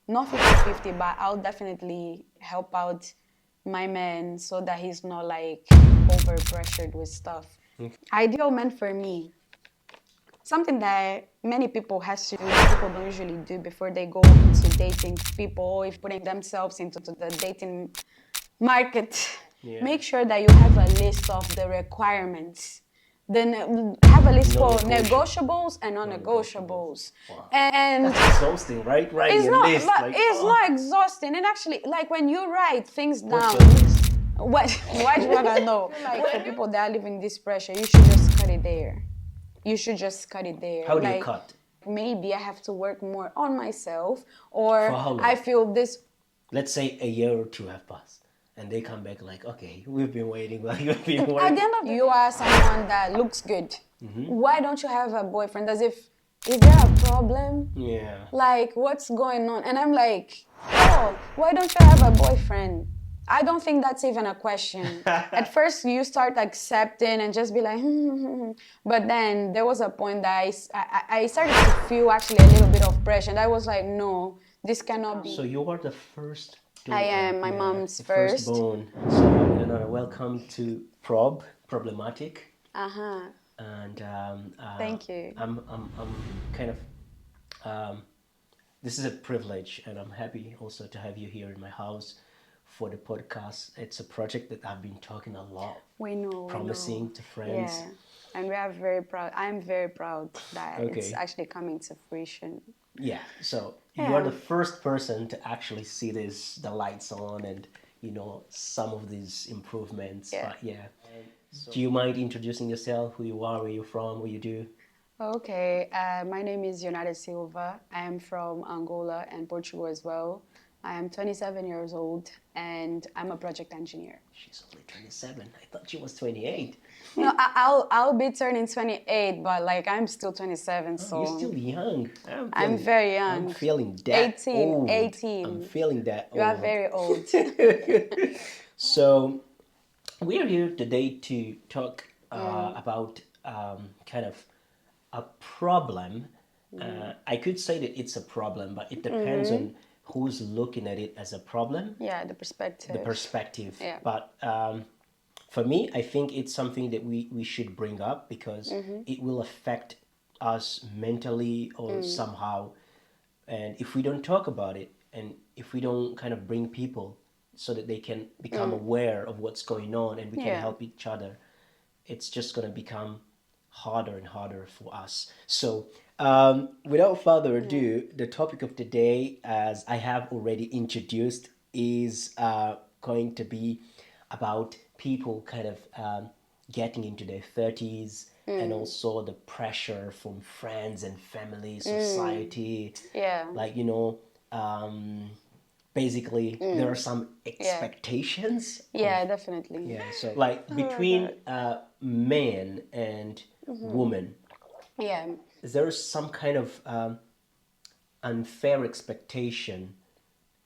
not 50-50, but I'll definitely help out my man so that he's not like over pressured with stuff. Ideal man for me, something that many people has to do, people don't usually do before they go into dating people, if putting themselves into the dating market. Yeah. Make sure that you have a list of the requirements. Then have a list for negotiables and non-negotiables. Wow. And That's exhausting, right? Writing it's a not, list. but Like, it's not exhausting. And actually, like when you write things what's down, your list? why do you wanna know? Like for people that are living this pressure, you should just cut it there. You should just cut it there. How do you like, cut? Maybe I have to work more on myself, or For how long? I feel this. Let's say a year or two have passed, and they come back like, okay, we've been waiting, like you've been At working. the end of the day, you are someone that looks good. Why don't you have a boyfriend? As if, is there a problem? Yeah. Like, what's going on? And I'm like, oh, why don't you have a boyfriend? I don't think that's even a question. At first, you start accepting and just be like, but then there was a point that I started to feel actually a little bit of pressure. And I was like, no, this cannot be. So you are the first. I am my mom's the first. firstborn. So Yonara, welcome to Problematic. Uh-huh. And Thank you. I'm kind of this is a privilege, and I'm happy also to have you here in my house for the podcast. It's a project that I've been talking a lot, promising to friends. Yeah, and we are very proud. I'm very proud that it's actually coming to fruition. Yeah, so you are the first person to actually see the lights on, and some of these improvements. Yeah. But yeah. Do you mind introducing yourself, who you are, where you're from, what you do? Okay, my name is Yonara Silva. I am from Angola and Portugal as well. I am 27 years old and I'm a project engineer. She's only 27. I thought she was 28. No, I'll be turning 28, but like I'm still 27, so you're still young. I'm very young. I'm feeling that 18, old. 18. I'm feeling that You old. are very old. So we're here today to talk about kind of a problem. I could say that it's a problem, but it depends on who's looking at it as a problem. Yeah, the perspective. Yeah. But for me, I think it's something that we should bring up because it will affect us mentally or somehow. And if we don't talk about it, and if we don't kind of bring people so that they can become aware of what's going on and we can help each other, it's just going to become harder and harder for us. So without further ado, the topic of the day, as I have already introduced, is going to be about people kind of getting into their 30s and also the pressure from friends and family, society. Yeah. Like, basically there are some expectations. Yeah, definitely. Yeah, so like between man and woman, is there some kind of unfair expectation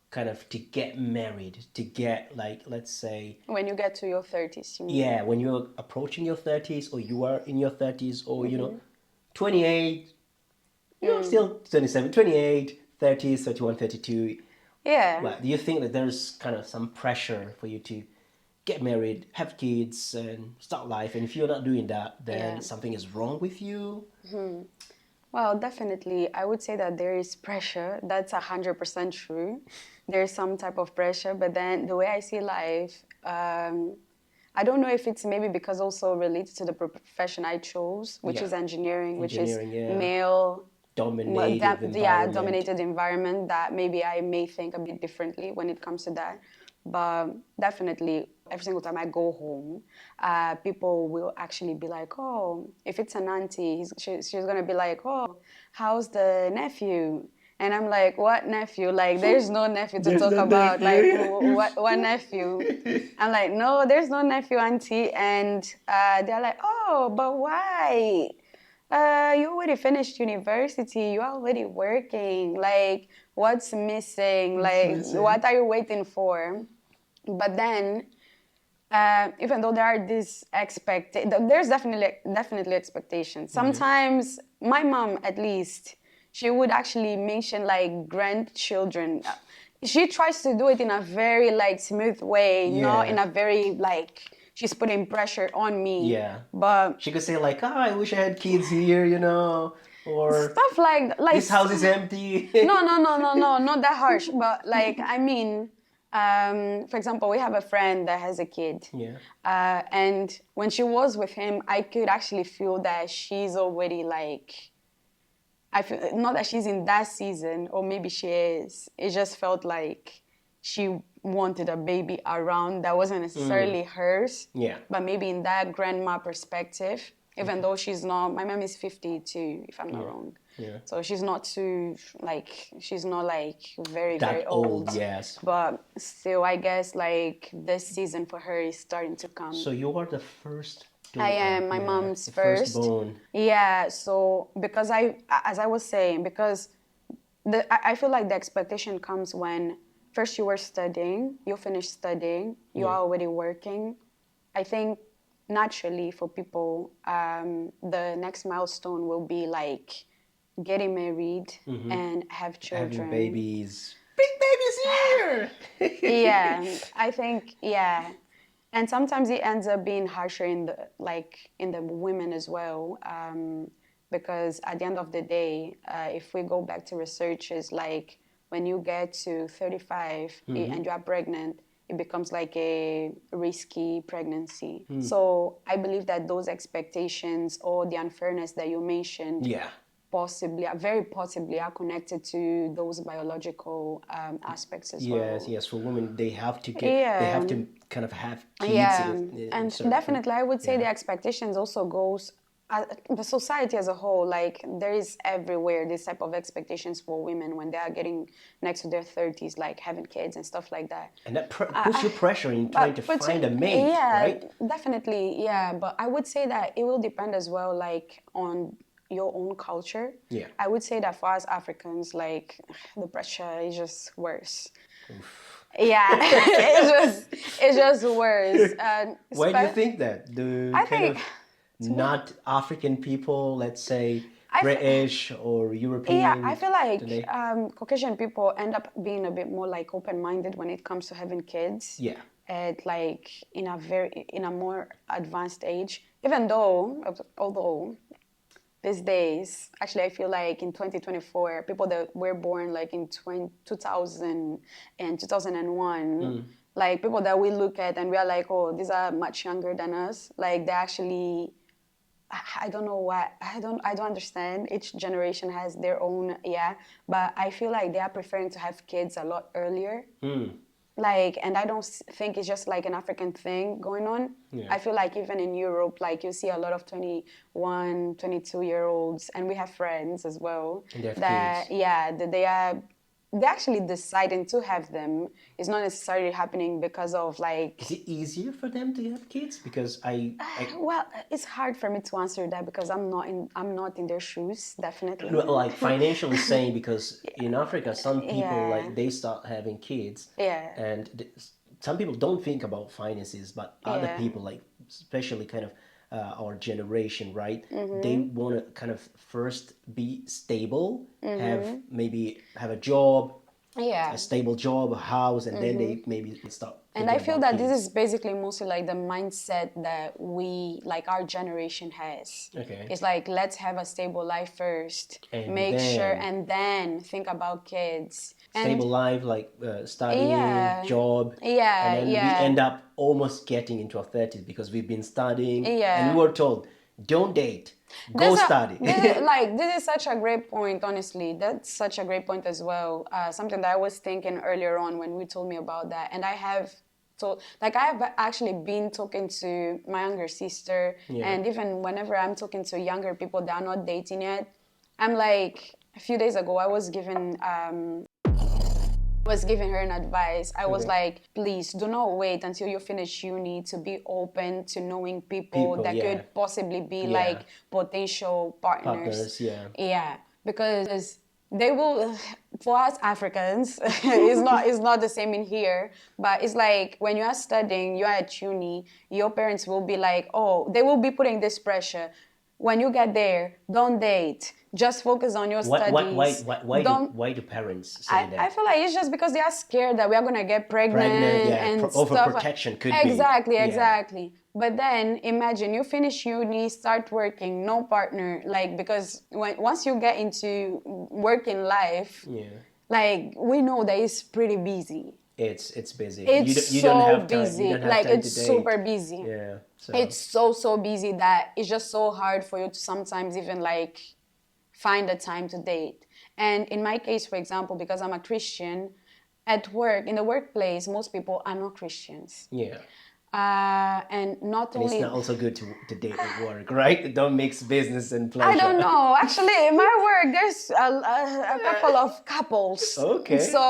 kind of to get married, to get, like, let's say, when you get to your 30s, you mean? Yeah, when you're approaching your 30s or you are in your 30s or 28, you're still 27, 28, 30s, 31, 32. Yeah. Well, do you think that there's kind of some pressure for you to get married, have kids, and start life? And if you're not doing that, then something is wrong with you? Well, definitely. I would say that there is pressure. That's 100% true. There's some type of pressure, but then the way I see life, I don't know if it's maybe because also related to the profession I chose, which is engineering, which is male dominated environment, that maybe I may think a bit differently when it comes to that. But definitely, every single time I go home, people will actually be like, oh, if it's an auntie, she's going to be like, oh, how's the nephew? And I'm like, what nephew? Like, there's no nephew to talk about. Nephew. Like, what nephew? I'm like, no, there's no nephew, auntie. And they're like, oh, but why? You already finished university. You're already working. Like, what's missing? What are you waiting for? But then, even though there are these there's definitely expectations. Sometimes, my mom, at least, she would actually mention like grandchildren. She tries to do it in a very like smooth way, not in a very like she's putting pressure on me. Yeah. But She could say like, "Ah, I wish I had kids here," you know, or stuff like this house is empty. no, not that harsh. But like I mean, for example, we have a friend that has a kid. Yeah. And when she was with him, I could actually feel that she's already like, I feel not that she's in that season, or maybe she is. It just felt like she wanted a baby around that wasn't necessarily hers. Yeah. But maybe in that grandma perspective, even though she's not, my mom is 52, if I'm not wrong. Yeah. So she's not too, like, she's not like very, That very old, yes. But still, I guess like this season for her is starting to come. So you are the first. I am my mom's the first. Firstborn. Yeah, so because as I was saying, because I feel like the expectation comes when first you were studying, you finish studying, you are already working. I think naturally for people, the next milestone will be like getting married and have children. Having babies. Big babies here! Yeah, I think, yeah. And sometimes it ends up being harsher in the women as well, because at the end of the day, if we go back to research, is like when you get to 35 and you are pregnant, it becomes like a risky pregnancy. So I believe that those expectations or the unfairness that you mentioned, very possibly are connected to those biological aspects as well. Yes. For women, they have to they have to kind of have kids. And definitely, I would say the expectations also goes the society as a whole. Like there is everywhere this type of expectations for women when they are getting next to their 30s, like having kids and stuff like that. And that puts you pressure in trying to find a mate, right? Definitely, yeah. But I would say that it will depend as well, like on your own culture. Yeah. I would say that for us Africans, like the pressure is just worse. Oof. Yeah, it's just worse. Why do you think that? I think not African people, let's say British or European. Yeah, I feel like Caucasian people end up being a bit more like open-minded when it comes to having kids. Yeah. At like in a more advanced age. Although these days, actually, I feel like in 2024, people that were born like in 2000 and 2001, like people that we look at and we are like, oh, these are much younger than us. Like they actually, I don't know why, I don't understand. Each generation has their own, but I feel like they are preferring to have kids a lot earlier. Like, and I don't think it's just like an African thing going on. Yeah. I feel like even in Europe, like you see a lot of 21, 22-year-olds, and we have friends as well. That they're actually deciding to have them. It's not necessarily happening because of like... Is it easier for them to have kids? Because well, it's hard for me to answer that because I'm not in their shoes, definitely. Like financially saying, because in Africa, some people like they start having kids. Yeah. And some people don't think about finances, but other people, like especially kind of our generation, right? They want to kind of first be stable, have a job, a stable job, a house, and then they maybe start. And I feel that this is basically mostly like the mindset that we, like our generation has. Okay. It's like, let's have a stable life first, and then think about kids. Stable life, like studying, job, and then we end up almost getting into our 30s because we've been studying, and we were told, don't date, go study. This is such a great point, honestly. That's such a great point as well. Something that I was thinking earlier on when we told me about that, and I have actually been talking to my younger sister, and even whenever I'm talking to younger people that are not dating yet, I'm like, a few days ago, I was giving her an advice. I was like, please do not wait until you finish uni to be open to knowing people that could possibly be like potential partners. Yeah, because they will, for us Africans, it's not the same in here, but it's like when you are studying, you are at uni, your parents will be like, oh, they will be putting this pressure. when you get there, don't date. Just focus on your studies. Don't. Why do parents say I that? feel like it's just because they are scared that we are gonna get pregnant Yeah, and stuff. overprotection could Exactly, be. Yeah. exactly. But then imagine you finish uni, start working, no partner, like because once you get into working life, Yeah. like we know that it's pretty busy. It's busy. It's You don't so have time. You busy, don't have like time to it's date. super busy. Yeah. So. It's so busy that it's just so hard for you to sometimes even like find a time to date. And in my case, for example, because I'm a Christian, at work, in the workplace, most people are not Christians. Yeah. And not And it's only, not also good to date at work, right? Don't mix business and I pleasure. don't know. Actually, in my work, there's a couple of couples. Okay. So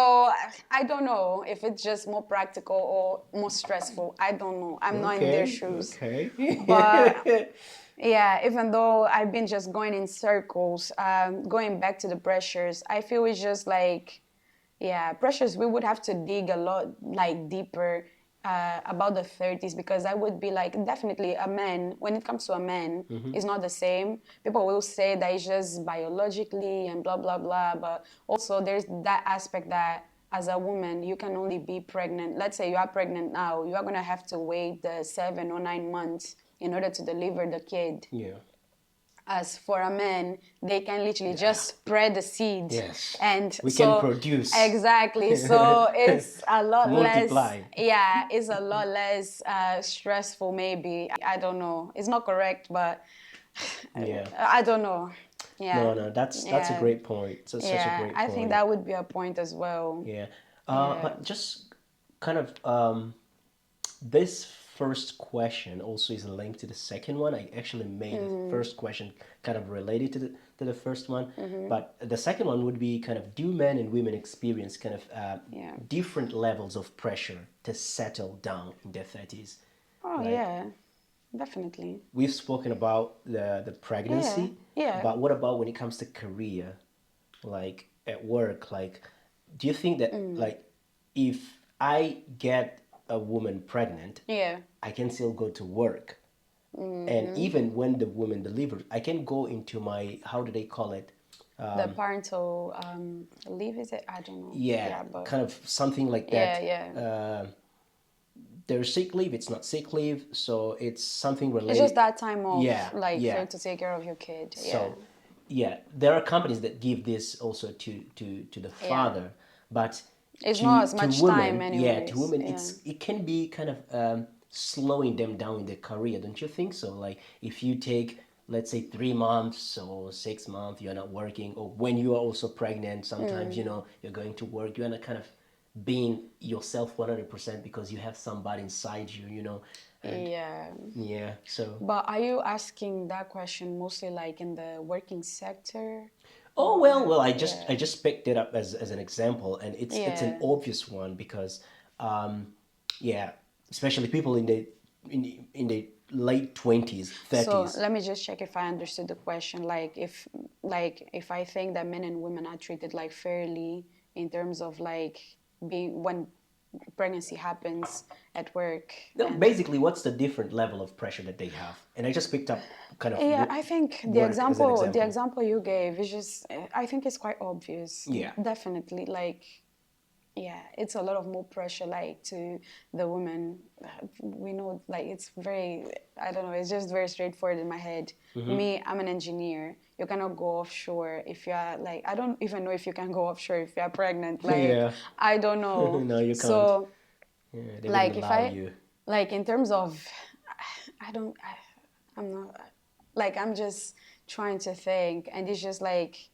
I don't know if it's just more practical or more stressful. I don't know. I'm not in their shoes. Okay. But yeah, even though I've been just going in circles, going back to the pressures, I feel it's just like, yeah, pressures, we would have to dig a lot, like deeper about the 30s because I would be like, definitely a man, when it comes to a man, it's not the same. People will say that it's just biologically and blah, blah, blah. But also there's that aspect that as a woman, you can only be pregnant. Let's say you are pregnant now, you are going to have to wait the 7 or 9 months in order to deliver the kid. Yeah. As for a man, they can literally just spread the seed. Yes. And We so, can produce. Exactly. So it's a lot Multiply. less. Yeah, it's a lot less stressful. Maybe I don't know. It's not correct, but Yeah. I don't know. Yeah. No, that's a Yeah. great point. Such a great I point. think that would be a point as well. Yeah. Yeah. But just kind of this first question also is linked to the second one. I actually made the first question kind of related to the first one, but the second one would be kind of, do men and women experience kind of different levels of pressure to settle down in their 30s? Oh, yeah. Definitely. We've spoken about the pregnancy, Yeah. but what about when it comes to career, like at work? Like, do you think that like if I get a woman pregnant, Yeah. I can still go to work, and even when the woman delivers, I can go into my, how do they call it? The parental leave, is it? I don't know. Yeah, But kind of something like that. yeah. There's sick leave. It's not sick leave, so it's something related. It's just that time off, Yeah, like for yeah. you to take care of your kid. So, yeah, there are companies that give this also to the father, but It's not as to much women, time anyways. to women, it can be kind of slowing them down in their career, don't you think so? Like if you take, let's say, 3 months or 6 months, you're not working, or when you are also pregnant, sometimes you know you're going to work, you're not kind of being yourself 100% because you have somebody inside you, you know. And yeah, so. But are you asking that question mostly like in the working sector? Oh well, I just picked it up as an example, and it's an obvious one because, yeah, especially people in the late 20s, 30s. So let me just check if I understood the question. Like if I think that men and women are treated like fairly in terms of like being when pregnancy happens at work. No, basically, what's the different level of pressure that they have? And I just picked up kind of Yeah, I think work as an example. the example you gave is just, I think it's quite obvious. Yeah. Definitely, like, yeah, it's a lot of more pressure, like, to the woman. We know, like, it's very, I don't know, it's just very straightforward in my head. Me, I'm an engineer. You cannot go offshore if you're, like, I don't even know if you can go offshore if you're pregnant. Like, Yeah. I don't know. No, you can't. So, Yeah, they like, wouldn't if allow I, you. like, in terms of, I'm not, like, I'm just trying to think, and it's just like,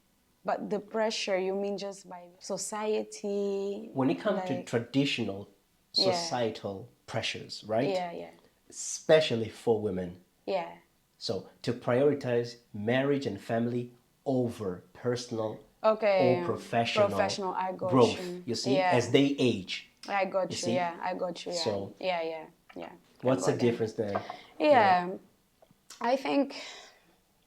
but the pressure, you mean just by society? When it comes to like, traditional societal pressures, right? yeah, Especially for women. yeah. So to prioritize marriage and family over personal Okay, or professional I got growth. you. You see, Yeah. as they age. I got you, see? yeah, I got you, yeah. So, yeah. What's the I got it. difference there? Yeah, I think,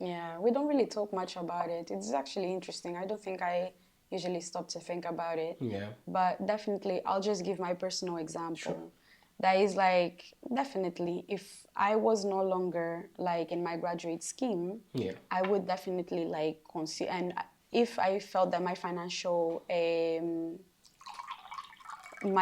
yeah, we don't really talk much about it. It's actually interesting. I don't think I usually stop to think about it. Yeah. But definitely, I'll just give my personal example. that is like, definitely, if I was no longer like in my graduate scheme, Yeah. I would definitely like consider, and if I felt that my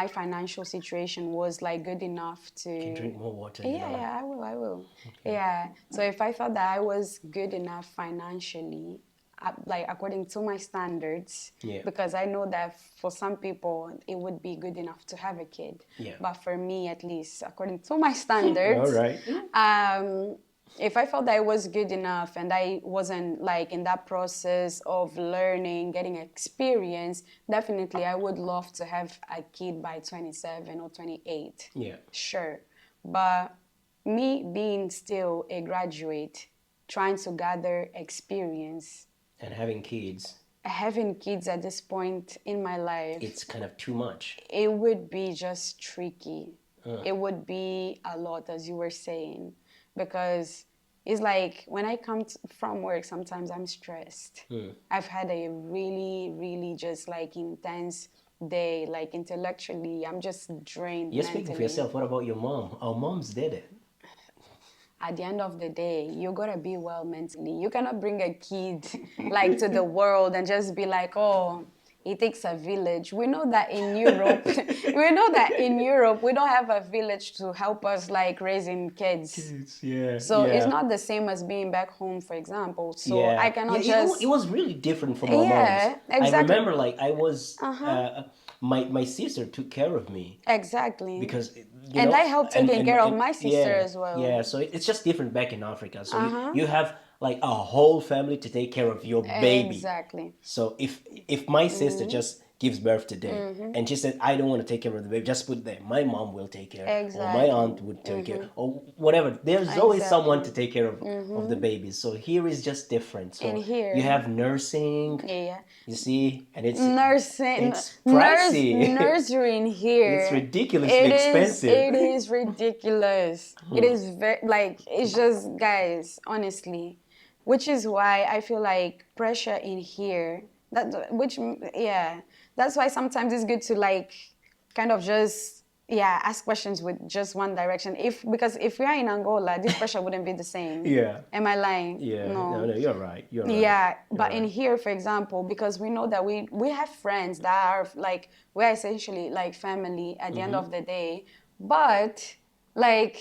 financial situation was like good enough You can to, drink more water, yeah, Yonara. yeah, I will. Okay. Yeah, so if I felt that I was good enough financially, like according to my standards, Yeah. because I know that for some people it would be good enough to have a kid, Yeah. but for me, at least according to my All standards, right. if I felt that I was good enough and I wasn't like in that process of learning, getting experience, definitely I would love to have a kid by 27 or 28. Yeah. Sure. But me being still a graduate, trying to gather experience, And having kids, having kids at this point in my life, it's kind of too much. it would be just tricky. It would be a lot, as you were saying, because it's like when I come from work, sometimes I'm stressed. I've had a really, really just like intense day, like intellectually, I'm just drained You're speaking for mentally. yourself. What about your mom? Our moms did it. At the end of the day, you gotta be well mentally. You cannot bring a kid like to the world and just be like, oh, it takes a village. We know that in Europe, we don't have a village to help us like raising kids. Kids, yeah, So it's yeah. not the same as being back home, for example. So I Yeah, yeah. cannot It just, was really different from our moms. yeah, I exactly. remember, like, I was, my sister took care of me Exactly. because And I helped taking care of and my sister yeah, as well. yeah. So it's just different back in Africa. So you have like a whole family to take care of your baby. Exactly. So if my sister just gives birth today and she said, I don't want to take care of the baby, just put there, my mom will take care, or my Exactly. aunt would take care, or whatever. There's always someone to Exactly. take care of the babies. So here is just different. And So you here, have nursing, yeah, you see, and nursing, it's pricey. nursery in It's here, ridiculously expensive. it is ridiculous. It is very, like, it's just, guys, honestly, which is why I feel like pressure in here, yeah, that's why sometimes it's good to like kind of just, yeah, ask questions with just one direction. Because if we are in Angola, this pressure wouldn't be the same. Yeah. Am I lying? Yeah, no, No. no, you're right. You're right. Yeah, You're but in right. here, for example, because we know that we have friends that are like, we're essentially like family at the end of the day, but like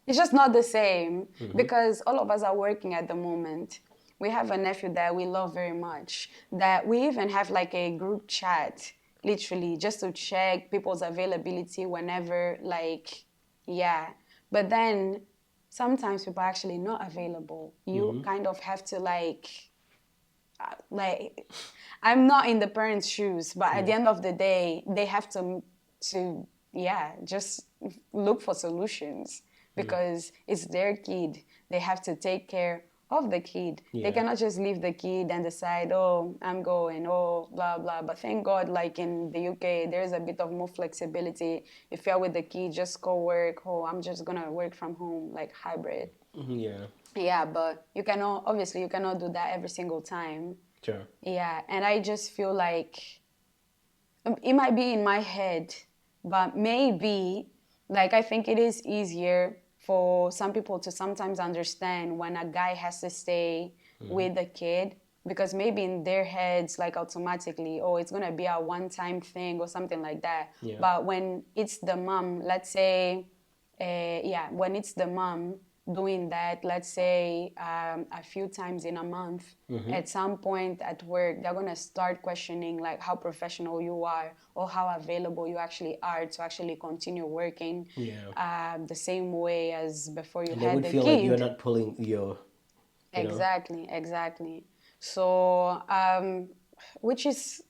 it's just not the same because all of us are working at the moment. We have a nephew that we love very much, that we even have like a group chat, literally, just to check people's availability whenever, like, yeah. But then sometimes people are actually not available. You kind of have to like I'm not in the parents' shoes, but at the end of the day, they have to yeah, just look for solutions because it's their kid. They have to take care of the kid. They Yeah. cannot just leave the kid and decide, oh, I'm going, oh, blah blah. But thank God, like in the UK, there's a bit of more flexibility. If you're with the kid, just go work. Oh, I'm just gonna work from home, like hybrid. Yeah. Yeah, but you cannot do that every single time. Sure. Yeah, and I just feel like it might be in my head, but maybe, like, I think it is easier for some people to sometimes understand when a guy has to stay with the kid because maybe in their heads, like, automatically, oh, it's gonna be a one-time thing or something like that. Yeah. But when it's the mom, let's say, when it's the mom doing that, let's say a few times in a month, at some point at work, they're gonna start questioning like how professional you are or how available you actually are to actually continue working the same way as before you And they had would the feel like you're kid. not pulling you know. Exactly. So, which is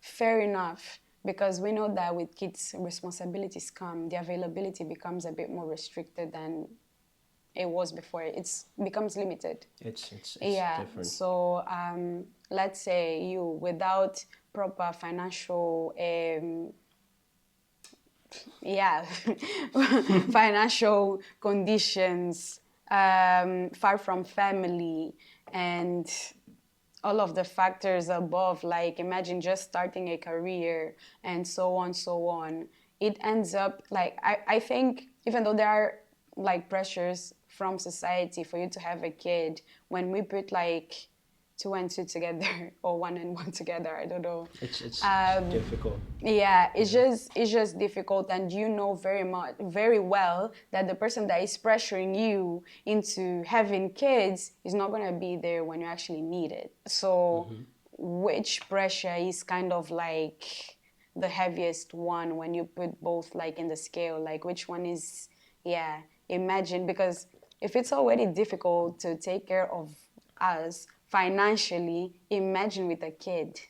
fair enough because we know that with kids, responsibilities come, the availability becomes a bit more restricted than it was before. It's becomes limited. It's Yeah. different. So, let's say you without proper financial yeah, financial conditions, far from family, and all of the factors above, like imagine just starting a career and so on, so on. it ends up like I think even though there are like pressures from society for you to have a kid, when we put like two and two together or one and one together, I don't know. It's difficult. Yeah, it's just difficult, and you know very well that the person that is pressuring you into having kids is not gonna be there when you actually need it. So, which pressure is kind of like the heaviest one when you put both like in the scale? Like which one is, yeah, imagine, because if it's already difficult to take care of us financially, imagine with a kid.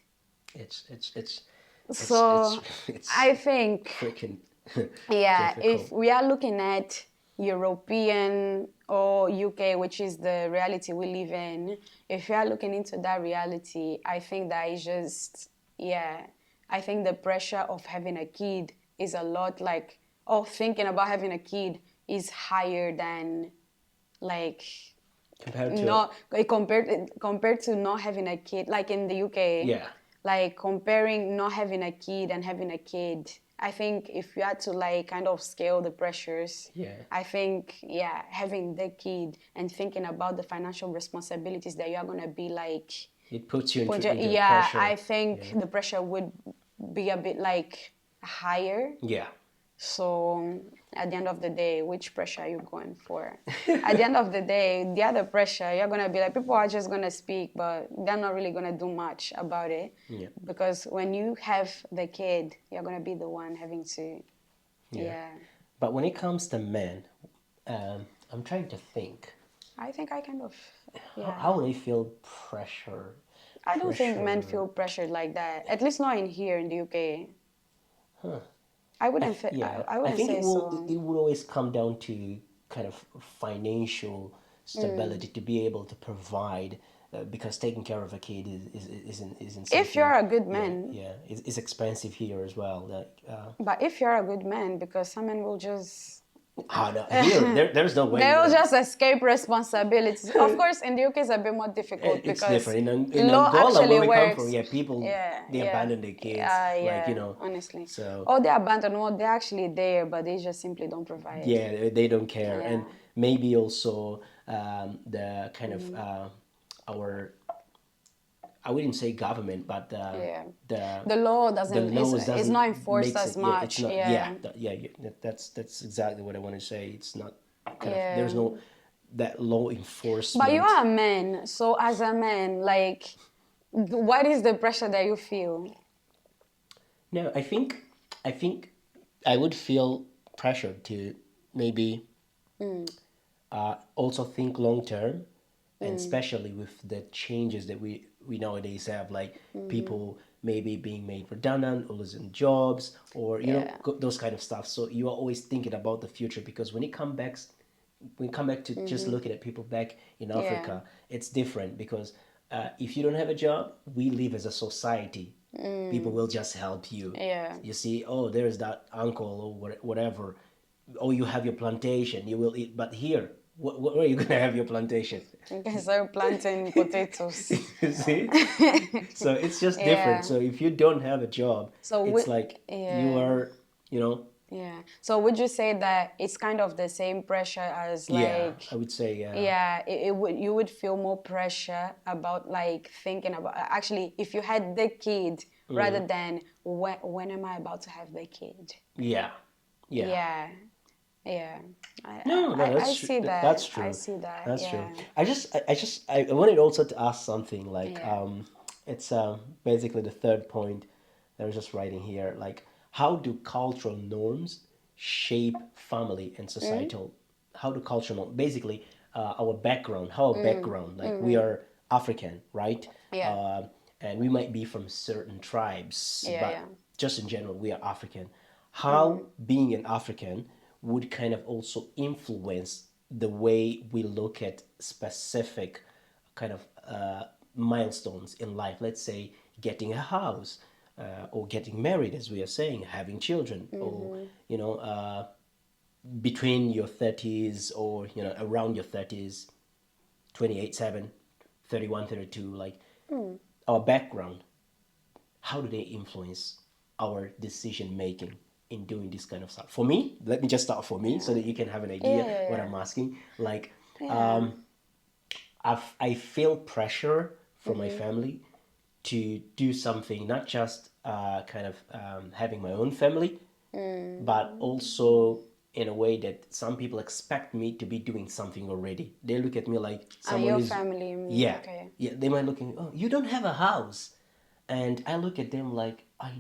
It's it's it's So it's I think, freaking yeah, if difficult. we are looking at European or UK, which is the reality we live in, if we are looking into that reality, I think that is just, yeah, I think the pressure of having a kid is a lot like, or thinking about having a kid is higher than like Compared to, not compared to not having a kid, like in the UK, yeah, like comparing not having a kid and having a kid, I think if you had to like kind of scale the pressures, yeah, I think, yeah, having the kid and thinking about the financial responsibilities that you're gonna be like it puts you into a yeah, I pressure. think Yeah, the pressure would be a bit like higher. yeah. So at the end of the day, which pressure are you going for? At the end of the day, the other pressure, you're gonna be like, people are just gonna speak, but they're not really gonna do much about it. Yeah, Because when you have the kid, you're gonna be the one having to, yeah. yeah. But when it comes to men, I'm trying to think. I think I kind of, How, yeah. how would I feel pressure? I don't think men Pressure. feel pressured like that. At least not in here in the UK. I wouldn't, Yeah, I I wouldn't think say so. it would always come down to kind of financial stability to be able to provide, because taking care of a kid isn't If you're something. a good Yeah, man, yeah, it's expensive here as well. Like, but if you're a good man, because some men will just how no, here there's no way. they'll just escape responsibilities. Of course, in the UK, it's a bit more difficult It's because different in law Angola where actually we come from. works. Yeah, people Yeah, they yeah, abandon their kids, like yeah. Honestly, so or they abandon, or they're actually there, but they just simply don't provide. yeah, they don't care. Yeah, And maybe also the kind of our, I wouldn't say government, but yeah. the The law the doesn't laws is doesn't not enforced makes as it. Yeah, it's much. not. Yeah, Yeah, that's exactly what I want to say. It's not kind of, yeah. there's no that law But you enforcement. are a man, so as a man, like, what is the pressure that you feel? No, I think I would feel pressured to maybe also think long term, and especially with the changes that we nowadays have, like people maybe being made redundant or losing jobs, or Yeah. those kind of stuff. So you are always thinking about the future, because when you come back to just looking at people back in Yeah. Africa, it's different, because if you don't have a job, we live as a society. People will just help you. Yeah. You see, oh, there's that uncle or whatever. Oh, you have your plantation, you will eat. But here, where are you gonna have your plantation? You guys are planting potatoes. You see, so it's just different. Yeah. So if you don't have a job, So it's like you yeah. are, you know, Yeah. So would you say that it's kind of the same pressure as yeah, like, I would say, yeah, it would, you would feel more pressure about like thinking about actually if you had the kid rather than when am I about to have the kid? yeah, yeah. Yeah. Yeah. No, no, I that's true. see That's that. I true. see that. That's true. Yeah. I wanted also to ask something like, Yeah. it's basically the third point that I was just writing here. Like, how do cultural norms shape family and societal? How do cultural norms, basically, our background, how our background, like we are African, right? Yeah. And we might be from certain tribes, Yeah, but yeah. just in general, we are African. How being an African would kind of also influence the way we look at specific kind of milestones in life. Let's say getting a house, or getting married, as we are saying, having children, or between your 30s, or around your 30s, 28, 7, 31, 32, like our background, how do they influence our decision making? in doing this kind of stuff. For me, let me just start for me so that you can have an idea what I'm asking. Like, I feel pressure from my family to do something, not just kind of having my own family, but also in a way that some people expect me to be doing something already. They look at me like someone Your is, family, yeah, okay. yeah. They might look at me, oh, you don't have a house, and I look at them like I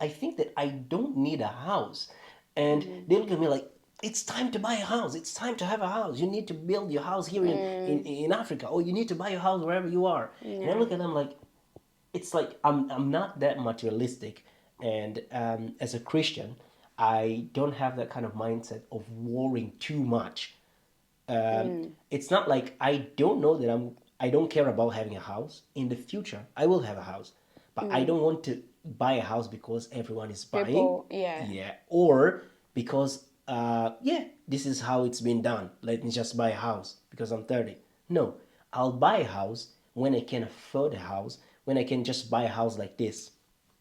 think that I don't need a house, and they look at me like it's time to buy a house. It's time to have a house. You need to build your house here in Africa, or you need to buy a house wherever you are. And I look at them like it's like I'm not that materialistic, and as a Christian, I don't have that kind of mindset of worrying too much. It's not like I don't know that I don't care about having a house. In the future, I will have a house, but I don't want to buy a house because everyone is buying. People, yeah. Yeah, or because yeah, this is how it's been done. Let me just buy a house because I'm 30. No, I'll buy a house when I can afford a house, when I can just buy a house like this,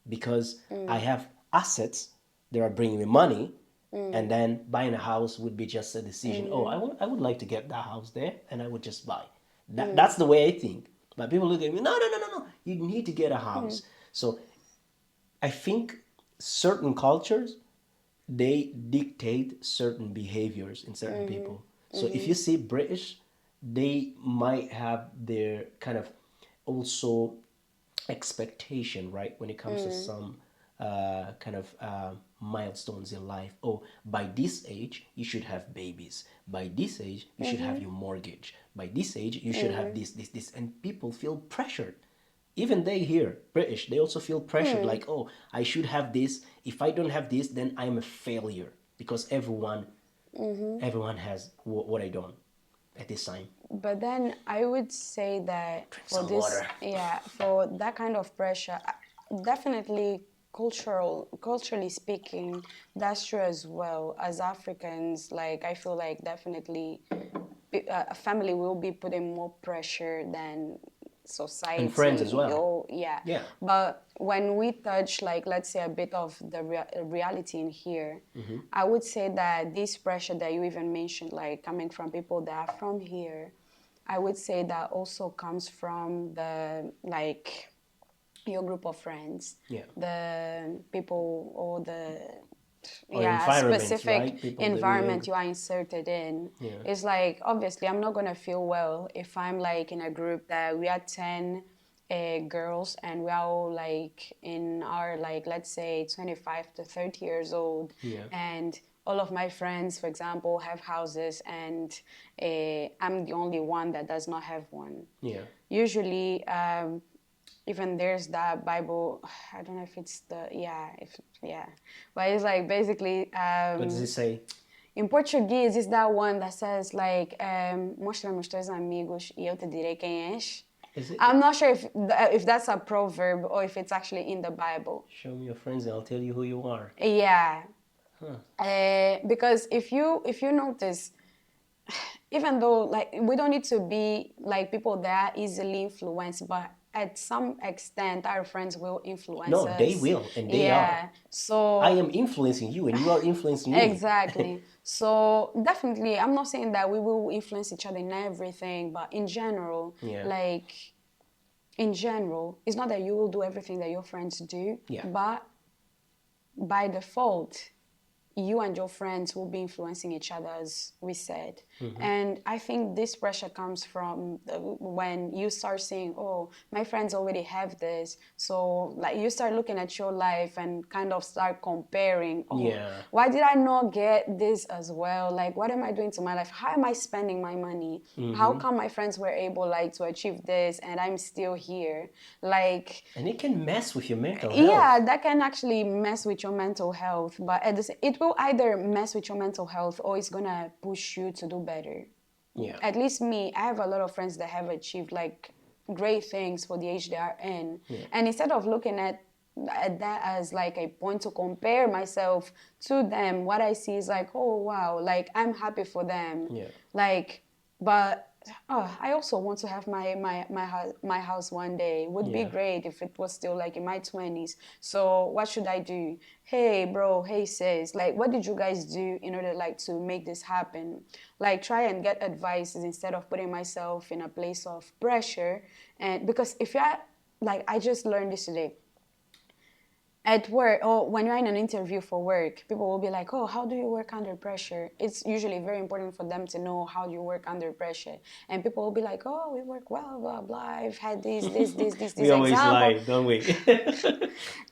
because I have assets that are bringing me money, and then buying a house would be just a decision. Oh, I would like to get that house there, and I would just buy. That's the way I think. But people look at me, no, no, no, no, no. You need to get a house. So I think certain cultures, they dictate certain behaviors in certain people. So if you see British, they might have their kind of also expectation, right, when it comes to some kind of milestones in life. Oh, by this age, you should have babies. By this age, you should have your mortgage. By this age, you should have this, this, this. And people feel pressured. Even they here, British, they also feel pressured like, oh, I should have this. If I don't have this, then I'm a failure because everyone has what I don't at this time. But then I would say that Drink for some this, water. yeah, for that kind of pressure, definitely culturally speaking, that's true as well. As Africans, like I feel like definitely a family will be putting more pressure than And friends as society. well. Oh, yeah. Yeah. But when we touch, like, let's say a bit of the reality in here, I would say that this pressure that you even mentioned, like coming from people that are from here, I would say that also comes from the, like, your group of friends, Yeah. the people or the Or yeah environments, specific right? People that we environment you are inserted in. Yeah. It's like obviously I'm not gonna feel well if I'm like in a group that we are 10 girls and we are all like in our like let's say 25 to 30 years old, Yeah. and all of my friends, for example, have houses and I'm the only one that does not have one. Yeah. Usually even there's that Bible, I don't know if it's the, yeah, but it's like basically, What does it say? in Portuguese, it's that one that says like, mostra-me os teus amigos e eu te direi quem és. Is it? I'm not sure if that's a proverb or if it's actually in the Bible. Show me your friends and I'll tell you who you are. Yeah. Huh. Because if you notice, even though like we don't need to be like people that are easily influenced, but at some extent our friends will influence No, us. they will, and they are. So I am influencing you, and you are influencing me. exactly. So definitely, I'm not saying that we will influence each other in everything, but in general, Yeah. like in general, it's not that you will do everything that your friends do, Yeah. but by default, you and your friends will be influencing each other, as we said. And I think this pressure comes from when you start saying, oh, my friends already have this. So like you start looking at your life and kind of start comparing, oh, Yeah. why did I not get this as well? Like, what am I doing to my life? How am I spending my money? How come my friends were able like to achieve this and I'm still here? Like, And it can mess with your mental health. yeah, that can actually mess with your mental health, but it will either mess with your mental health or it's gonna push you to do better. Yeah. At least me, I have a lot of friends that have achieved like great things for the age they are in. Yeah. And instead of looking at that as like a point to compare myself to them, what I see is like, oh wow, like I'm happy for them. Yeah. Like, but oh, I also want to have my house one day. Would be Yeah. great if it was still like in my 20s. So what should I do? Hey, bro. Hey, sis. Like, what did you guys do in order like to make this happen? Like, try and get advices instead of putting myself in a place of pressure. And because if you're like, I just learned this today at work or when you're in an interview for work, people will be like, oh, how do you work under pressure? It's usually very important for them to know how you work under pressure. And people will be like, oh, we work well, blah blah, I've had this We always example. lie, don't we?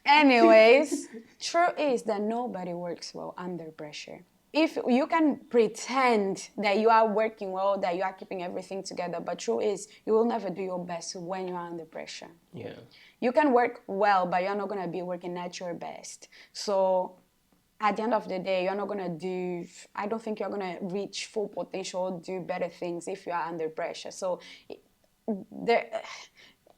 Anyways, truth is that nobody works well under pressure. If you can pretend that you are working well, that you are keeping everything together, but truth is you will never do your best when you are under pressure. Yeah. You can work well, but you're not gonna be working at your best. So at the end of the day, you're not gonna do, I don't think you're gonna reach full potential, do better things if you are under pressure. So there,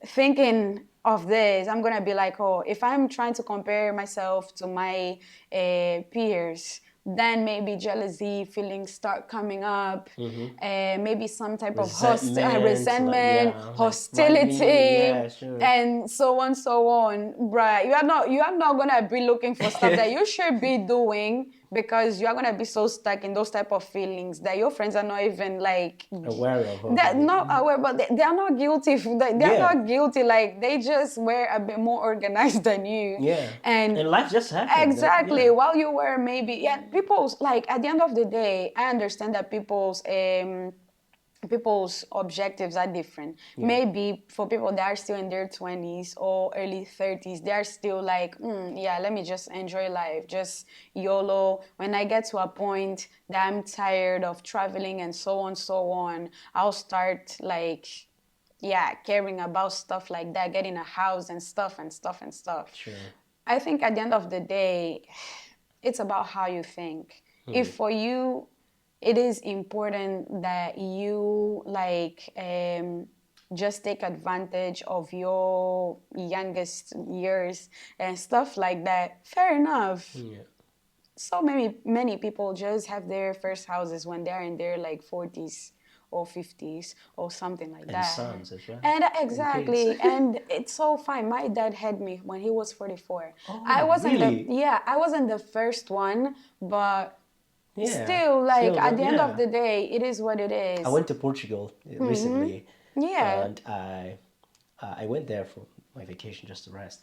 thinking of this, I'm gonna be like, oh, if I'm trying to compare myself to my peers, then maybe jealousy feelings start coming up, maybe some type of Resentment, like, resentment, yeah, like, why me? hostility, Yeah, sure. and so on. Right? You are not gonna be looking for stuff that you should be doing because you are gonna be so stuck in those type of feelings that your friends are not even like Aware of they're it. not aware, but they are not guilty. They're Yeah. not guilty. Like they just were a bit more organized than you, Yeah. and And life just happened. exactly Yeah. while you were maybe people's like at the end of the day, I understand that people's objectives are different. Yeah. Maybe for people that are still in their 20s or early 30s, they are still like, yeah, let me just enjoy life, just YOLO. When I get to a point that I'm tired of traveling and so on, I'll start like, yeah, caring about stuff like that, getting a house and stuff and stuff and stuff. Sure. I think at the end of the day, it's about how you think. If for you, it is important that you like just take advantage of your youngest years and stuff like that. Fair enough. Yeah. So many people just have their first houses when they're in their like 40s or 50s or something like And that. sons as well. And And kids. exactly, and it's so fine. My dad had me when he was 44. I Oh, wasn't the really? yeah, I wasn't the first one, but Yeah. still, like Still, at the end of yeah. the day, it is what it I is. went to Portugal recently, Yeah. and I went there for my vacation just to rest.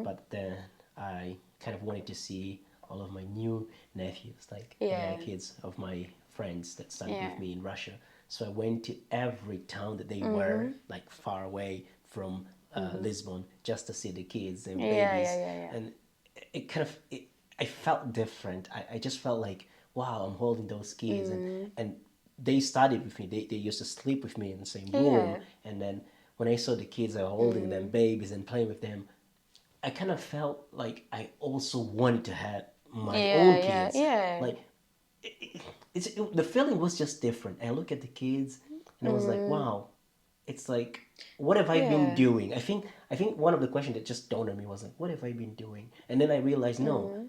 But then I kind of wanted to see all of my new nephews, like Yeah. kids of my friends that studied Yeah. with me in Russia. So I went to every town that they were, like far away from Lisbon, just to see the kids and Yeah, babies. yeah. And it kind of, I felt different. I just felt like, wow, I'm holding those kids, and they studied with me. They used to sleep with me in the same room. Yeah. And then when I saw the kids, I was holding them, babies, and playing with them, I kind of felt like I also wanted to have my Yeah, own yeah, kids. yeah. Like the feeling was just different. I look at the kids and I was like, wow, it's like, what have I been Yeah. doing? I think one of the questions that just dawned on me was like, what have I been doing? And then I realized, no,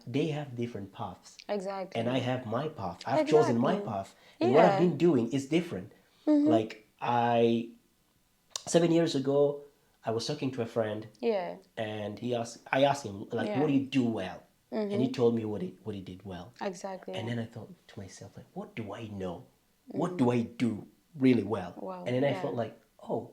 they have different paths, Exactly. and I have my path. I've chosen my Exactly. path, and what I've Yeah. been doing is different. Like 7 years ago, I was talking to a friend, Yeah. and I asked him like, Yeah. what do you do well? And he told me what he did well. Exactly. And Yeah. then I thought to myself, like, what do I know? What do I do really well? Well, And then I yeah. felt like, oh,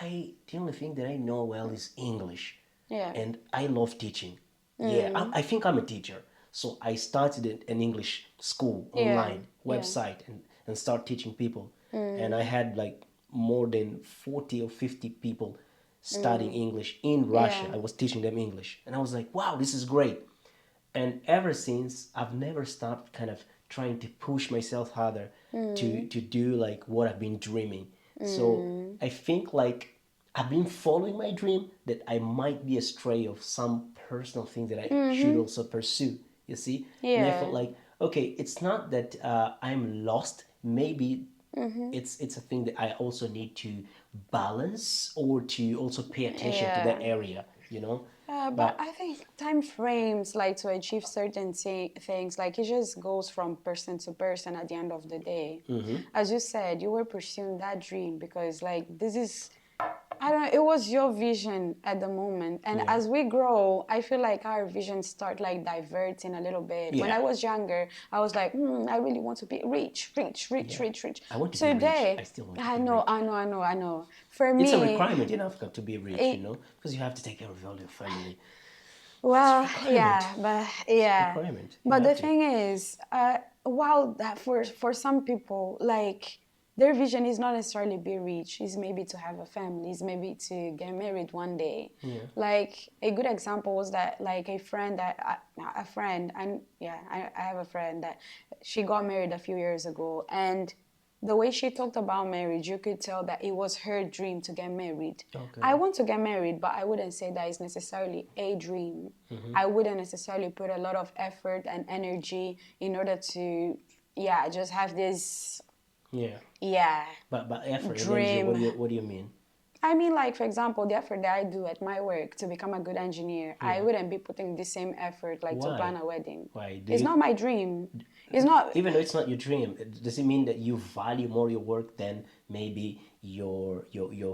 the only thing that I know well is English. Yeah. And I love teaching. Yeah, I think I'm a teacher. So I started an English school Yeah. online Yeah. website and start teaching people. And I had like more than 40 or 50 people studying English in Russia. Yeah. I was teaching them English. And I was like, wow, this is great. And ever since, I've never stopped kind of trying to push myself harder to do like what I've been dreaming. So I think like I've been following my dream, that I might be astray of some personal thing that I should also pursue. You see? And I Yeah. felt like, okay, it's not that I'm lost. Maybe it's a thing that I also need to balance, or to also pay attention to that Yeah. area. You know? But I think time frames, like to achieve certain things, like it just goes from person to person at the end of the day. As you said, you were pursuing that dream because, like, this is, I don't know, it was your vision at the moment. And Yeah. as we grow, I feel like our visions start like diverting a little bit. When I Yeah. was younger, I was like, I really want to be rich, rich, rich, Yeah. rich, rich. I want to be rich. I Today, still want to I be know, rich. I know, I know, I know. For It's a me, requirement in Africa to be rich, it, because you have to take care of all your family. It's a well, requirement. It's a yeah. requirement. You But the have to. thing is, while that for some people, like their vision is not necessarily be rich. Is maybe to have a family. Is maybe to get married one day. Yeah. Like a good example was that like a friend and yeah, I have a friend that she got married a few years ago, and the way she talked about marriage, you could tell that it was her dream to get married. Okay. I want to get married, but I wouldn't say that it's necessarily a dream. I wouldn't necessarily put a lot of effort and energy in order to, yeah, just have this, Yeah. yeah, But effort and energy. dream. What do you mean? I mean, like, for example, the effort that I do at my work to become a good engineer, I wouldn't be putting the same effort, like, to plan Why? a wedding. Why? It's not my dream. It's not. Even though it's not your dream, does it mean that you value more your work than maybe your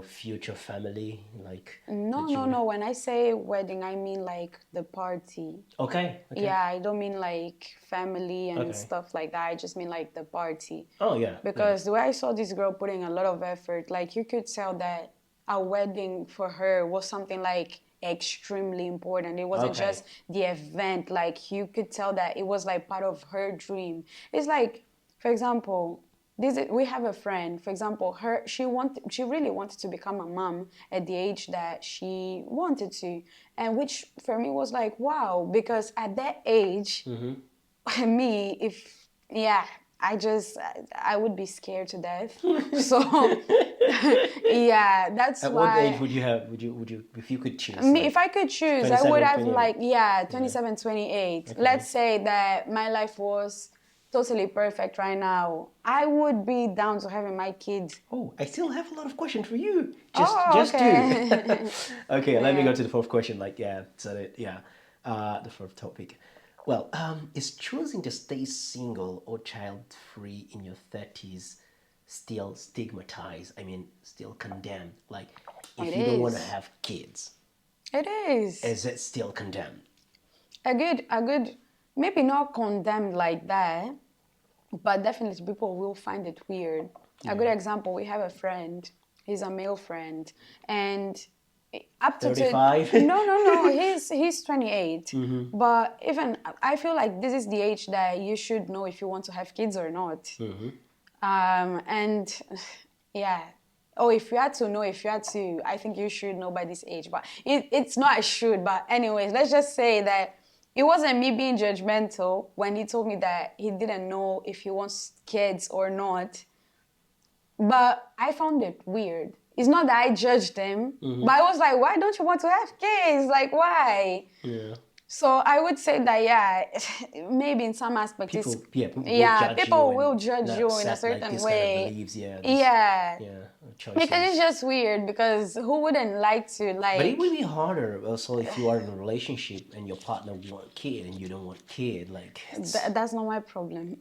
future family? Like No, that you no, would. no. When I say wedding, I mean, like, the party. Okay. Okay. Yeah, I don't mean like family and Okay. stuff like that. I just mean like the party. Oh yeah. Because the way I saw this girl putting a lot of effort, like you could tell that a wedding for her was something like extremely important. It wasn't Okay. just the event. Like you could tell that it was like part of her dream. It's like, for example, we have a friend. For example, she really wanted to become a mom at the age that she wanted to, and which for me was like wow, because at that age, me, if yeah, I would be scared to death. So yeah, that's At what age why. would you have? Would you if you could choose? Me, Like if I could choose, I would 27, have 28. like, yeah, 27, 28. Okay. Let's say that my life was totally perfect right now. I would be down to having my kids. Oh, I still have a lot of questions for you. Oh, Just two. okay. Okay, let me Yeah. go to the fourth question. Like, yeah, so that, yeah, the fourth topic. Well, is choosing to stay single or child-free in your 30s still stigmatized? I mean, still condemned? Like, if It you don't want to is. have kids, It is. is it still condemned? A good, maybe not condemned like that, but definitely people will find it weird. A good example, we have a friend. He's a male friend, and up to 35? no, he's 28. But even I feel like this is the age that you should know if you want to have kids or not. And yeah. Oh, if you had to know, if you had to, I think you should know by this age. But it's not a should. But anyways, let's just say that it wasn't me being judgmental when he told me that he didn't know if he wants kids or not. But I found it weird. It's not that I judged him, but I was like, why don't you want to have kids? Like, why? Yeah. So I would say that, yeah, maybe in some aspects, People will judge people you will and judge not you in a accept, like, certain this kind of way. beliefs, yeah. Yeah. Choices. Because it's just weird, because who wouldn't like to, like... But it would be harder also if you are in a relationship and your partner want kid and you don't want kid. Like That's not my problem.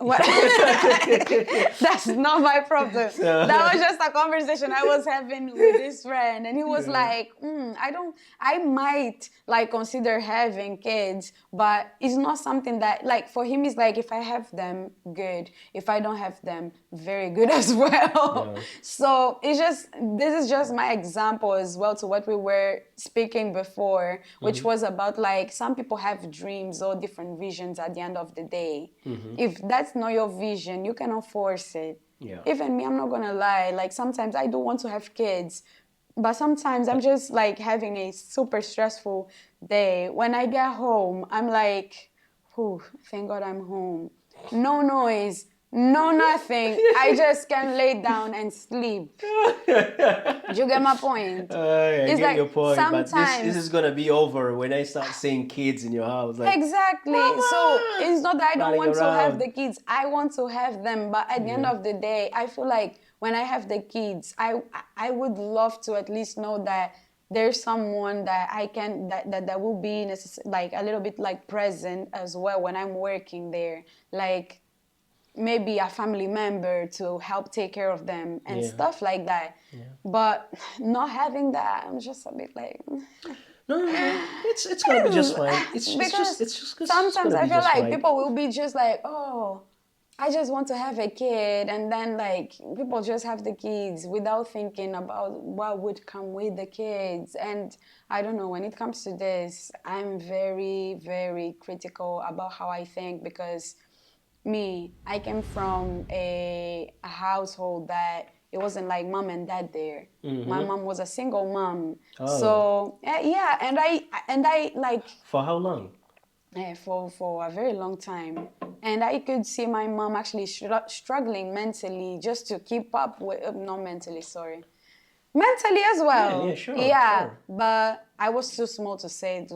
That's not my problem. So- That was just a conversation I was having with this friend, and he was like, I might like consider having kids, but it's not something that, like, for him, it's like, if I have them, good. If I don't have them, very good as well. Yeah. So this is just my example as well to what we were speaking before, which was about like some people have dreams or different visions at the end of the day. If that's not your vision, you cannot force it. Yeah. Even me, I'm not gonna lie, like sometimes I do want to have kids, but sometimes I'm just like having a super stressful day. When I get home, I'm like, whew, thank God I'm home. No noise, no nothing. I just can lay down and sleep. Do you get my point? I It's get like your point, but this sometimes- is gonna be over when I start seeing kids in your house. Like, Exactly. Mama! So it's not that I don't Running want to have around. the kids. I want to have them, but at the end of the day, I feel like when I have the kids, I would love to at least know that there's someone that I can that will be like a little bit like present as well when I'm working there, like maybe a family member to help take care of them and Yeah. stuff like that. Yeah. But not having that, I'm just a bit like, No, no, no. It's gonna be just fine. because It's sometimes gonna I be feel just like right. people will be just like, oh, I just want to have a kid, and then like people just have the kids without thinking about what would come with the kids. And I don't know, when it comes to this, I'm very, very critical about how I think, because I came from a household that it wasn't like mom and dad there. My Mm-hmm. mom was a single mom. Oh, So yeah, and I like for how long? for a very long time. And I could see my mom actually struggling mentally just to keep up with, not mentally, sorry. Mentally as Yeah, yeah, well. sure, Yeah, sure. but I was too small to say,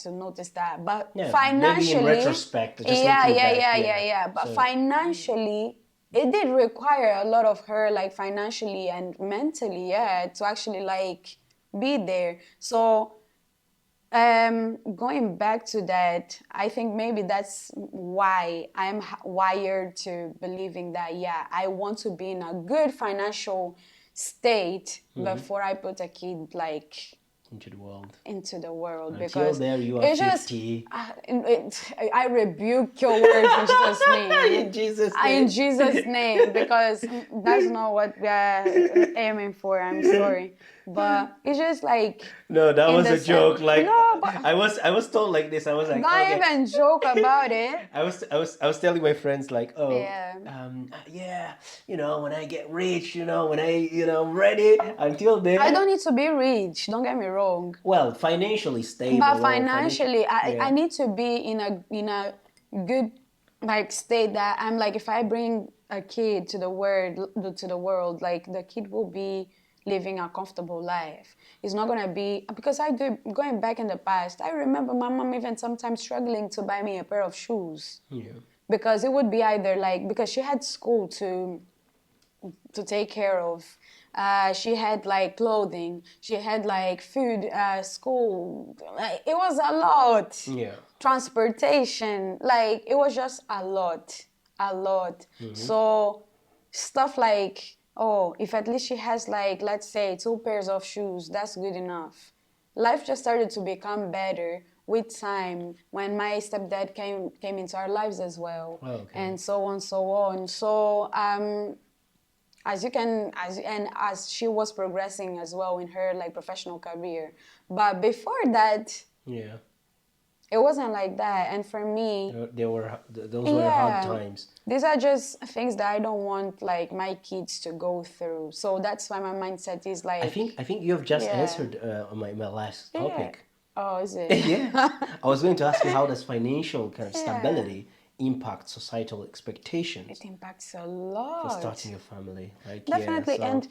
to notice that. But Yeah, maybe in financially, retrospect, just yeah, looking yeah, back, yeah, yeah, yeah. yeah. But So, financially, it did require a lot of her, like financially and mentally, yeah, to actually like be there. So going back to that, I think maybe that's why I'm wired to believing that, yeah, I want to be in a good financial state before I put a kid like into the world. into the world, Until because there, you are it's just 50. I rebuke your words in Jesus' name. In Jesus' In name. Jesus' name, because that's not what we are aiming for. I'm sorry, but it's just like No, that in was the a joke. Like no, but I was told like this. I was like, don't okay. even joke about it. I was telling my friends like, oh, Yeah. yeah, when I get rich, when I, I'm ready. Until I then, don't need to be rich. Don't get me wrong. well, financially But stable or financial, financially, I yeah, need to be in a good like state that I'm like, if I bring a kid to the world, like the kid will be living a comfortable life. It's not gonna be, because I do, going back in the past, I remember my mom even sometimes struggling to buy me a pair of shoes, yeah, because it would be either like, because she had school to take care of. She had like clothing, she had like food, school. Like it was a lot. yeah. Transportation, like it was just a lot, a lot. So stuff like, oh, if at least she has like, let's say, 2 pairs of shoes, that's good enough. Life just started to become better with time when my stepdad came into our lives as well, Oh, okay. and so on, so on. So as she was progressing as well in her like professional career. But before that, Yeah. it wasn't like that. And for me, Those were hard yeah, times. these are just things that I don't want like my kids to go through. So that's why my mindset is I like, think I think you have just yeah, answered on my last yeah. topic. Oh, is it? Yeah, I was going to ask you, how does financial kind of Yeah, stability impact societal it expectations impacts a for lot. starting a family? Like, yeah, Definitely. so And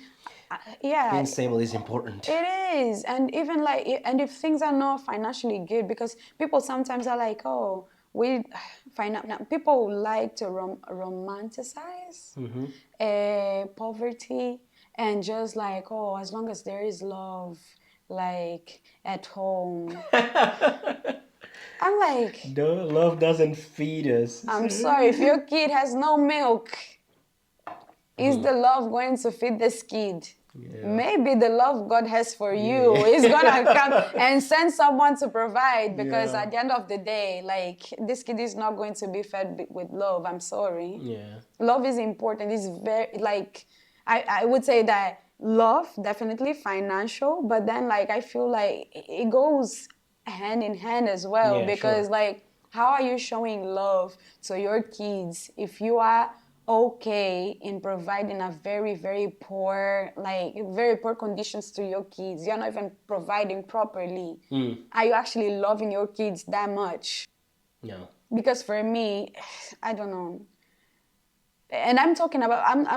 yeah, being stable is important. it is. And even like, and if things are not financially good, because people sometimes are like, oh, we people like to romanticize poverty, and just like, oh, as long as there is love, like at home. I'm like, No, love doesn't feed us. I'm sorry, if your kid has no milk, is the love going to feed this kid? Yeah. Maybe the love God has for you Yeah. is gonna come and send someone to provide, because Yeah. at the end of the day, like this kid is not going to be fed with love. I'm sorry. Yeah. Love is important. It's very like, I would say that love, definitely financial, but then like I feel like it goes hand in hand as well, Yeah, because sure. like, how are you showing love to your kids if you are okay in providing a very, very poor, like very poor conditions to your kids? You're not even providing properly. Are you actually loving your kids that much? No. Because for me, I don't know. And I'm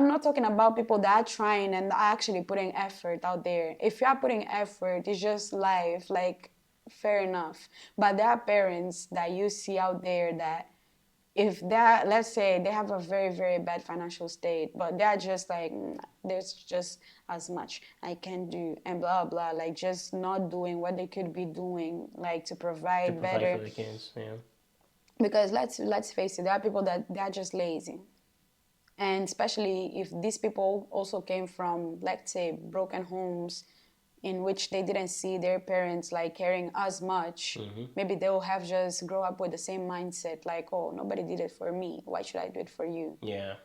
not talking about people that are trying and are actually putting effort out there. If you are putting effort, it's just life, like fair enough. But there are parents that you see out there that if they're, let's say they have a very, very bad financial state, but they're just like, there's just as much I can do and blah, blah, like just not doing what they could be doing, like to To provide provide better. for the kids, yeah. Because let's face it, there are people that they're just lazy. And especially if these people also came from, let's say, broken homes in which they didn't see their parents like caring as much, maybe they'll have just grow up with the same mindset like, oh, nobody did it for me, why should I do it for you? Yeah.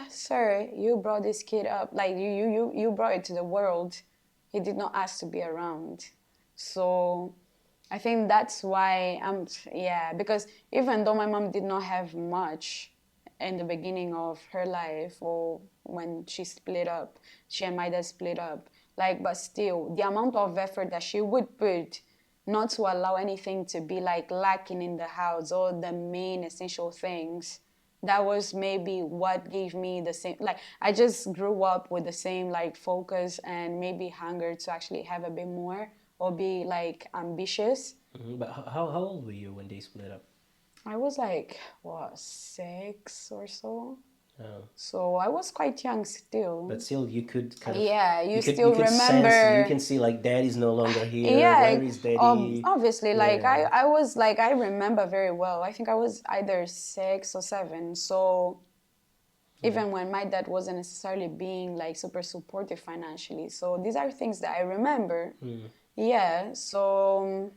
Sir, you brought this kid up, like you brought it to the world. He did not ask to be around. So I think that's why yeah, because even though my mom did not have much in the beginning of her life or when she split up, she and my dad split up, like, but still, the amount of effort that she would put not to allow anything to be like lacking in the house or the main essential things, that was maybe what gave me the same, like I just grew up with the same like focus and maybe hunger to actually have a bit more or be like ambitious. But how old were you when they split up? I was like, what, 6 or so? Oh. So I was quite young still. But still, you could kind of, Yeah, you you still could sense, you remember. can see like daddy's no longer here. Yeah, Where is daddy? obviously, like Yeah. I was like, I remember very well. I think I was either 6 or 7. So even when my dad wasn't necessarily being like super supportive financially. So these are things that I remember. Yeah, so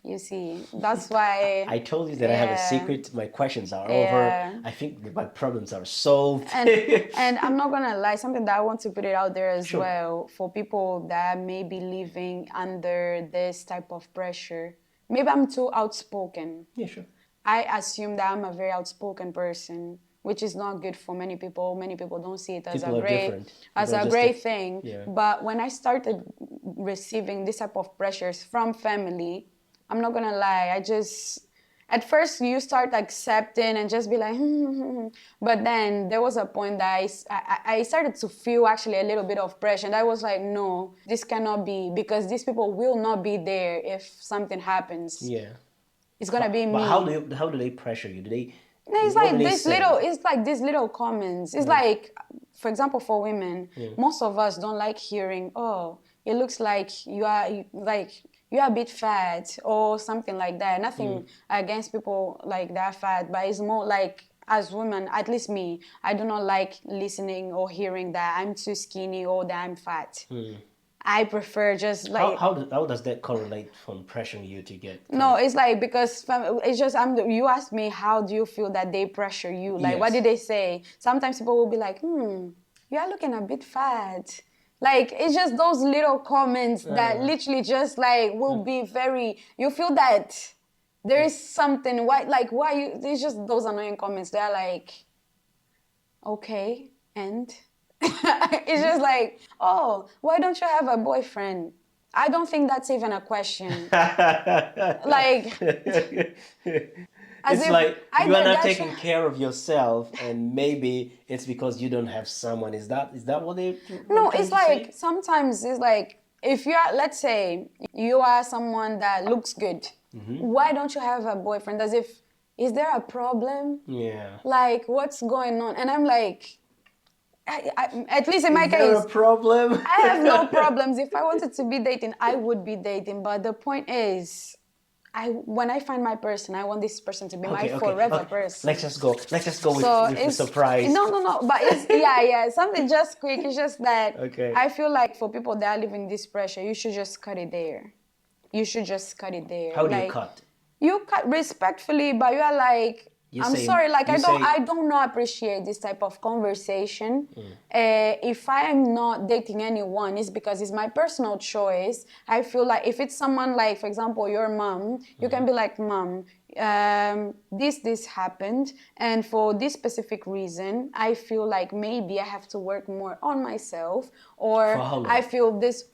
you see, that's why, I told you that I have a yeah, secret. My questions are over. yeah. I think that my problems are solved. And I'm not gonna lie, something that I want to put it out there as Sure. well for people that may be living under this type of pressure. Maybe I'm too outspoken. Yeah, sure. I assume that I'm a very outspoken person, which is not good for many people. Many people don't see it as People are different. as People are a just great thing. yeah. But when I started receiving this type of pressures from family, I'm not gonna lie, I just at first you start accepting and just be like, but then there was a point that I started to feel actually a little bit of pressure, and I was like, no, this cannot be, because these people will not be there if something happens. Yeah. It's gonna be But me. how do they pressure you? Do they No, it's what do like they this say? little. It's like these little comments. It's like, for example, for women, most of us don't like hearing, "Oh, it looks like you are a bit fat" or something like that. Nothing against people like that fat, but it's more like as women, at least me, I do not like listening or hearing that I'm too skinny or that I'm fat. I prefer just like How does that correlate from pressuring you to get kind no, of it's like because it's just you asked me how do you feel that they pressure you? Like what yes. did they say? Sometimes people will be like, you are looking a bit fat. Like it's just those little comments that literally just like will be very. You feel that there is something. Why you? It's just those annoying comments. They're like, okay, and it's just like, oh, why don't you have a boyfriend? I don't think that's even a question. Like, as It's if like you are either not that taking care of yourself, and maybe it's because you don't have someone. Is that what they were no, trying it's to like say? sometimes it's like if you are, let's say, you are someone that looks good, why don't you have a boyfriend? As if, is there a problem? Yeah. Like, what's going on? And I'm like, at least in my Is there a case, problem? I have no problems. If I wanted to be dating, I would be dating. But the point is, when I find my person, I want this person to be my forever Okay. person. Let's just go. Let's just go So with the it's surprise. no. But it's yeah. Something just quick. It's just that Okay. I feel like for people that are living this pressure, you should just cut it there. You should just cut it there. How do you Like cut? you cut respectfully, but you are like, You I'm say sorry, like you say I don't not appreciate this type of conversation. If I am not dating anyone, it's because it's my personal choice. I feel like if it's someone like, for example, your mom, you can be like, Mom, this happened, and for this specific reason, I feel like maybe I have to work more on myself, for or how long? I feel this.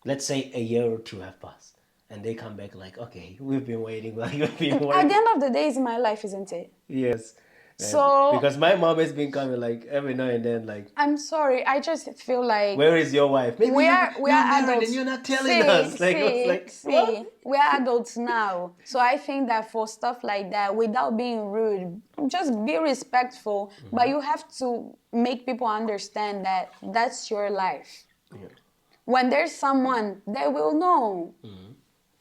Let's say a year or two have passed, and they come back like, okay, we've been waiting, like we've been At the working. end of the day, it's my life, isn't it? Yes. So Because my mom has been coming like every now and then, like, I'm sorry. I just feel like where is your wife? Maybe we you are you're married and adults. you're not telling us. Like, I was like, what? We are adults now. So I think that for stuff like that, without being rude, just be respectful. But you have to make people understand that that's your life. Yeah. When there's someone, they will know.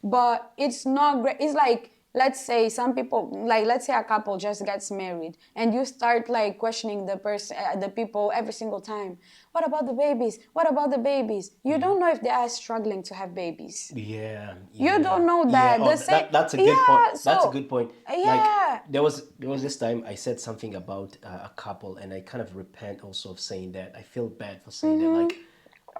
But it's not great. It's like, let's say some people, like let's say a couple just gets married and you start like questioning the person, the people every single time. What about the babies? What about the babies? You don't know if they are struggling to have babies. Yeah, You don't know yeah. that. Oh, The same, that's a good point. yeah, That's a so, good point. Like yeah. there was this time I said something about a couple, and I kind of repent also of saying that. I feel bad for saying that. Like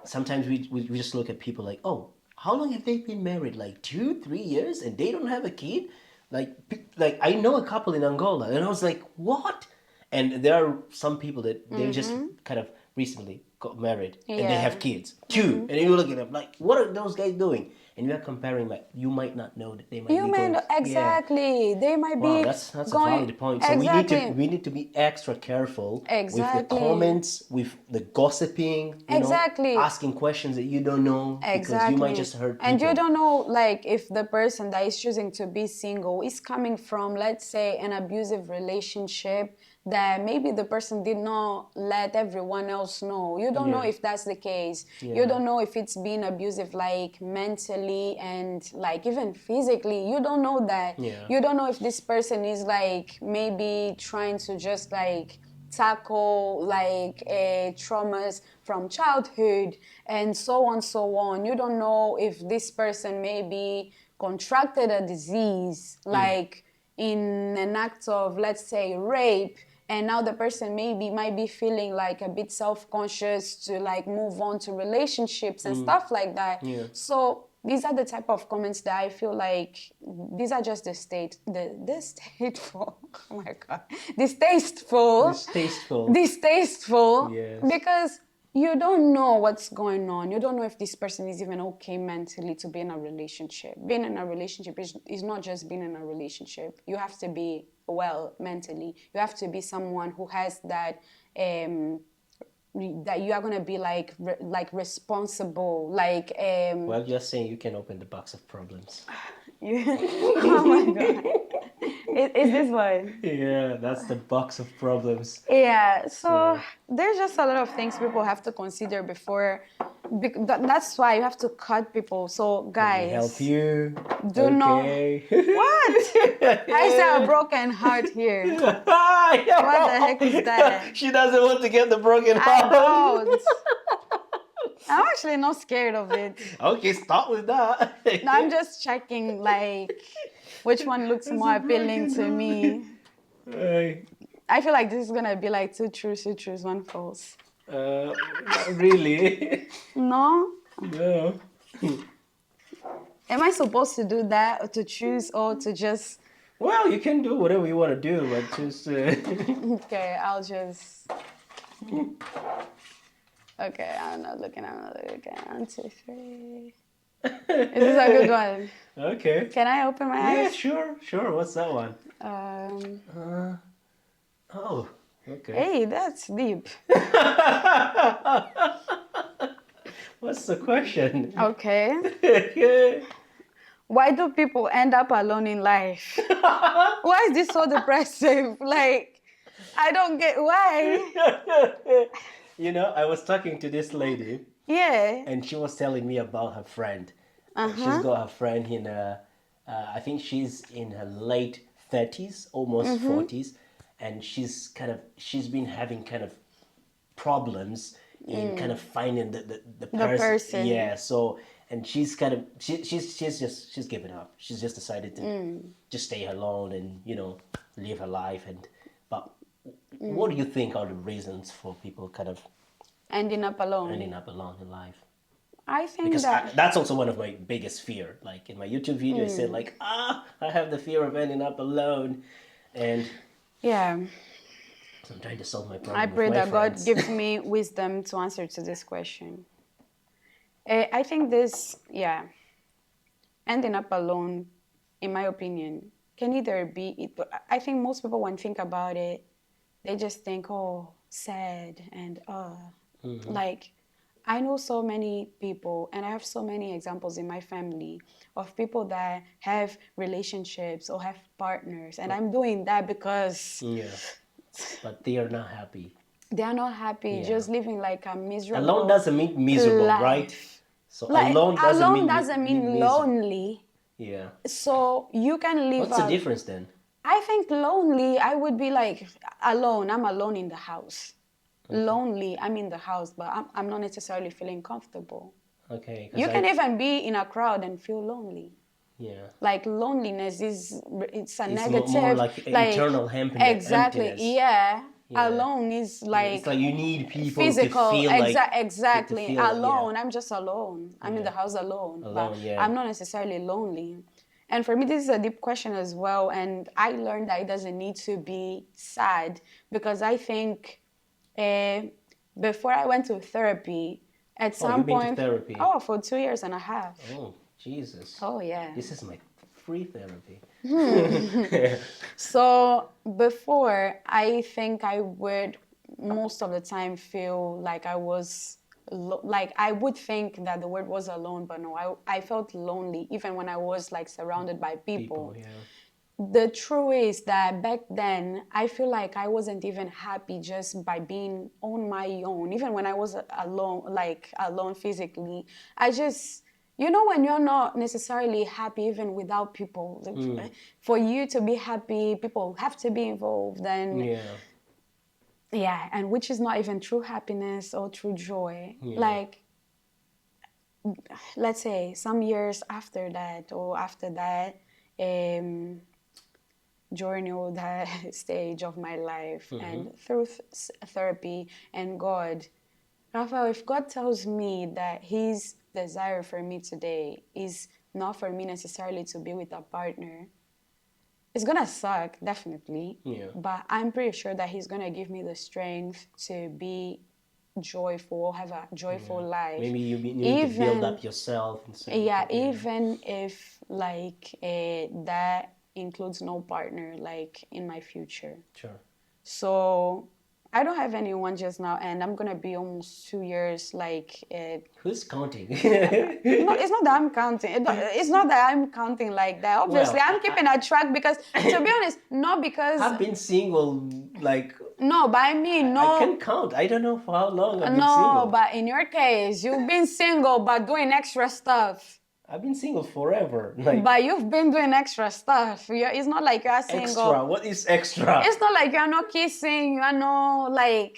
sometimes we just look at people like, oh, how long have they been married? Like 2, 3 years, and they don't have a kid. Like I know a couple in Angola, and I was like, what? And there are some people that they just kind of recently got married and they Yeah. have kids too, and you look at them like, what are those guys doing? And you are comparing, like, you might not know that they might You be may going. know, Yeah. exactly. They might Wow, be that's a going, valid point. So exactly. we need to be extra careful with the Exactly. comments, with the gossiping, Exactly. asking questions that you don't know because you might Exactly. just hurt And you people. don't know, like, if the person that is choosing to be single is coming from, let's say, an abusive relationship that maybe the person did not let everyone else know. You don't know Yeah. if that's the case. You Yeah. don't know if it's being abusive, like, mentally and, like, even physically. You don't know that. Yeah. You don't know if this person is, like, maybe trying to just, like, tackle like traumas from childhood and so on. You don't know if this person maybe contracted a disease like in an act of, let's say, rape, and now the person maybe might be feeling like a bit self-conscious to like move on to relationships and stuff like that. Yeah. So these are the type of comments that I feel like these are just the distasteful. Oh my god, Distasteful. distasteful, Yes. because you don't know what's going on. You don't know if this person is even okay mentally to be in a relationship. Being in a relationship is not just being in a relationship. You have to be well mentally. You have to be someone who has that that you are gonna be like responsible, like Well, you're saying you can open the box of problems. oh my god, is this one? Yeah, that's the box of problems. Yeah, so there's just a lot of things people have to consider before. That's why you have to cut people. So Let me help guys, you. do not. Okay. What? I saw a broken heart here. What the heck is that? She doesn't want to get the broken I heart. don't. I'm actually not scared of it. Okay, stop with that. No, I'm just checking like which one looks more appealing to me. Hey, I feel like this is gonna be like two truths, one false. not really. No? No. Am I supposed to do that or to choose or to just... Well, you can do whatever you want to do, but just. Okay, I'll just... Okay, I'm not looking. 1, 2, 3. Is this a good one? Okay. Can I open my Yeah, eyes? sure. What's that one? Oh, okay. Hey, that's deep. What's the question? Okay. Why do people end up alone in life? Why is this so depressive? Like, I don't get why. You know, I was talking to this lady, Yeah. and she was telling me about her friend. She's Uh-huh. got her friend in I think she's in her late 30s, almost 40s, and she's been having kind of problems in kind of finding the person. Yeah, so, and she's kind of she's given up. She's just decided to just stay alone and live her life. And but what do you think are the reasons for people kind of Ending up alone. ending up alone in life? I think Because that... that's also one of my biggest fear. Like in my YouTube video, I said like, I have the fear of ending up alone, and Yeah. so I'm trying to solve my problem. I with pray my that friends. God gives me wisdom to answer to this question. I think ending up alone, in my opinion, can either be it. I think most people, when think about it, they just think, oh, sad and Mm-hmm. like I know so many people, and I have so many examples in my family of people that have relationships or have partners, and But I'm doing that because yeah, but they are not happy. they are not happy, Yeah. just living like a Alone miserable doesn't mean miserable, right? life. So Like alone doesn't alone mean doesn't mean mean miserable. lonely. Yeah. So you can live What's the a difference then? I think lonely, I would be like alone. I'm alone in the house. Okay. Lonely, I'm in the house, but I'm not necessarily feeling comfortable. Okay, because You can even be in a crowd and feel lonely. yeah, Like loneliness it's a it's more negative, like like internal exactly, emptiness. yeah. Yeah. Alone is Yeah, it's like like you need people to physical, feel like to exactly. feel like yeah, Alone, I'm just alone. I'm in yeah, the house alone, but alone, yeah. I'm not necessarily lonely. And for me, this is a deep question as well. And I learned that it doesn't need to be sad because I think uh, before I went to therapy, at Oh, some you've been to point, therapy. oh, for 2 years and a half. Oh, Jesus. Oh, yeah. This is my free therapy. So before, I think I would most of the time feel like I was like I would think that the word was alone, but no, I felt lonely even when I was like surrounded by People, people. yeah. The truth is that back then I feel like I wasn't even happy just by being on my own. Even when I was alone, like alone physically, I just, you know, when you're not necessarily happy even without people, Mm, for you to be happy, people have to be involved. And yeah, yeah, and which is not even true happiness or true joy. yeah. Like, let's say some years after that or after that, um, journey or that stage of my life Mm-hmm. and through therapy and God, Raphael, if God tells me that his desire for me today is not for me necessarily to be with a partner, it's gonna suck, definitely, Yeah. but I'm pretty sure that he's gonna give me the strength to be joyful, have a joyful Yeah. life. Maybe you need to build Even up yourself and certain yeah, yeah. even if like that includes no partner like in my future. Sure. So I don't have anyone just now, and I'm gonna be almost 2 years like Who's counting? no, it's not that I'm counting. It's not that I'm counting like that. Obviously, Well, I'm keeping a track because, to be honest, not because I've been single like no, but I mean I no, can count. I don't know for how long I've been no. single. But in your case, you've been single but doing extra stuff. I've been single forever. Like But you've been doing extra stuff. It's not like you're single. extra. What is extra? It's not like you're not kissing. You are no like.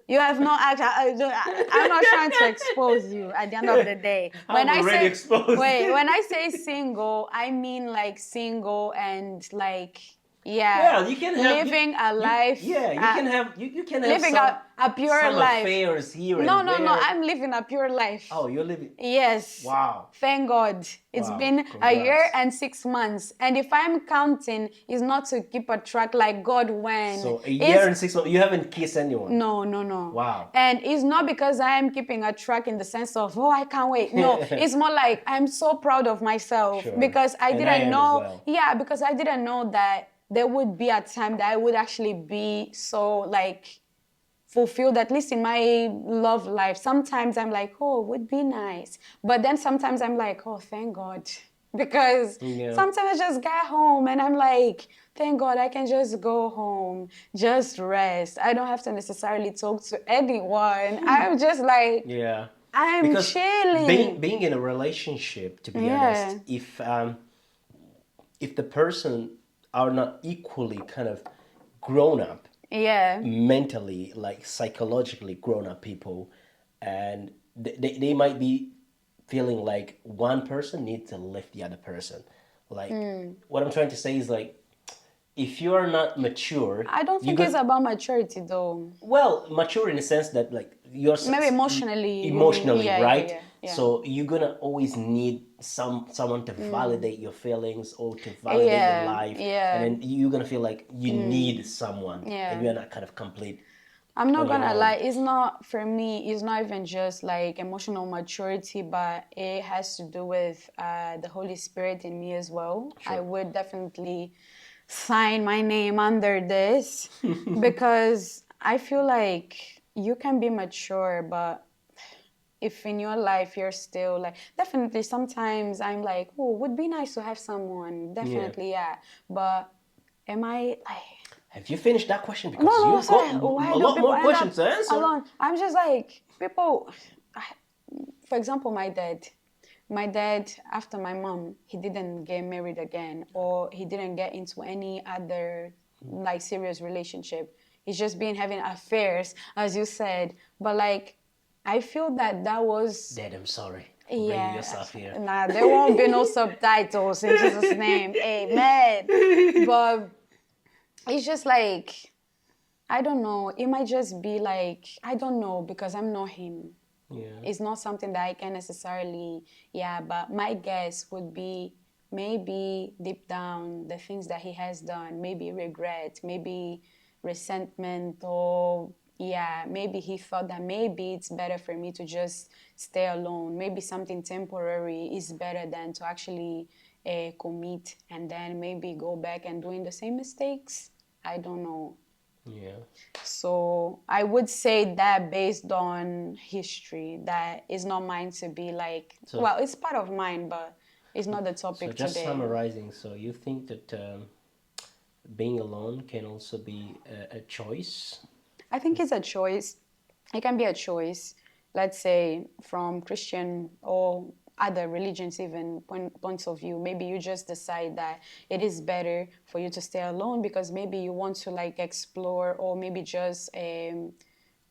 You have no act. I'm not trying to expose you. At the end of the day, I'm already exposed. wait, when I say single, I mean like single and like yeah, Well, you can have living a you, life. yeah, you can have Living a pure some life. affairs here No, and no, no. there. I'm living a pure life. Oh, you're living. Yes. Wow. Thank God. It's Wow. been a year Congrats. and 6 months. And if I'm counting, it's not to keep a track like God when. So a It's, year and 6 months, you haven't kissed anyone. no, no, no. Wow. And it's not because I am keeping a track in the sense of, oh, I can't wait. No, it's more like I'm so proud of myself Sure. because I And I didn't am as know. well. Yeah, because I didn't know that there would be a time that I would actually be so like fulfilled, at least in my love life. Sometimes I'm like, oh, it would be nice. But then sometimes I'm like, oh, thank God. Because Yeah. sometimes I just get home and I'm like, thank God I can just go home, just rest. I don't have to necessarily talk to anyone. I'm just like, Yeah. I'm Because chilling. being in a relationship, to be Yeah. honest, if the person are not equally kind of grown up Yeah. mentally, like psychologically grown up people, and they might be feeling like one person needs to lift the other person. Like what I'm trying to say is like if you are not mature, I don't you think it's got about maturity though. well mature in the sense that like you're Maybe emotionally, you mean? emotionally Yeah, yeah, right. yeah, yeah. So you're gonna always need someone to validate your feelings or to validate your Yeah, life, and yeah, then you're gonna feel like you need someone, and yeah. you're not kind of complete I'm not on your gonna own. lie, it's not for me, it's not even just like emotional maturity, but it has to do with the Holy Spirit in me as well. I Sure. would definitely sign my name under this because I feel like you can be mature, but if in your life you're still like, definitely sometimes I'm like, oh, would be nice to have someone. Yeah. Definitely, yeah. But am I like, Have you finished that question? no, Because no, you've got sorry. Why a do lot people more end up questions to answer. alone? I'm just like, people, for example, my dad, after my mom, he didn't get married again, or he didn't get into any other like serious relationship. He's just been having affairs, as you said. But like, I feel that that was, Dad, I'm sorry for bringing yeah, yourself here. nah, there won't be no subtitles in Jesus' name. Amen. But it's just like, I don't know. It might just be like, I don't know, because I'm not him. Yeah. It's not something that I can necessarily, yeah, but my guess would be maybe deep down the things that he has done, maybe regret, maybe resentment, or yeah, maybe he thought that maybe it's better for me to just stay alone. Maybe something temporary is better than to actually commit and then maybe go back and doing the same mistakes. I don't know. Yeah. So I would say that based on history, that is not mine to be like, So, well, it's part of mine, but it's not the so topic just today. summarizing. So you think that being alone can also be a choice? I think it's a choice. It can be a choice, let's say from Christian or other religions, even points of view. Maybe you just decide that it is better for you to stay alone because maybe you want to like explore, or maybe just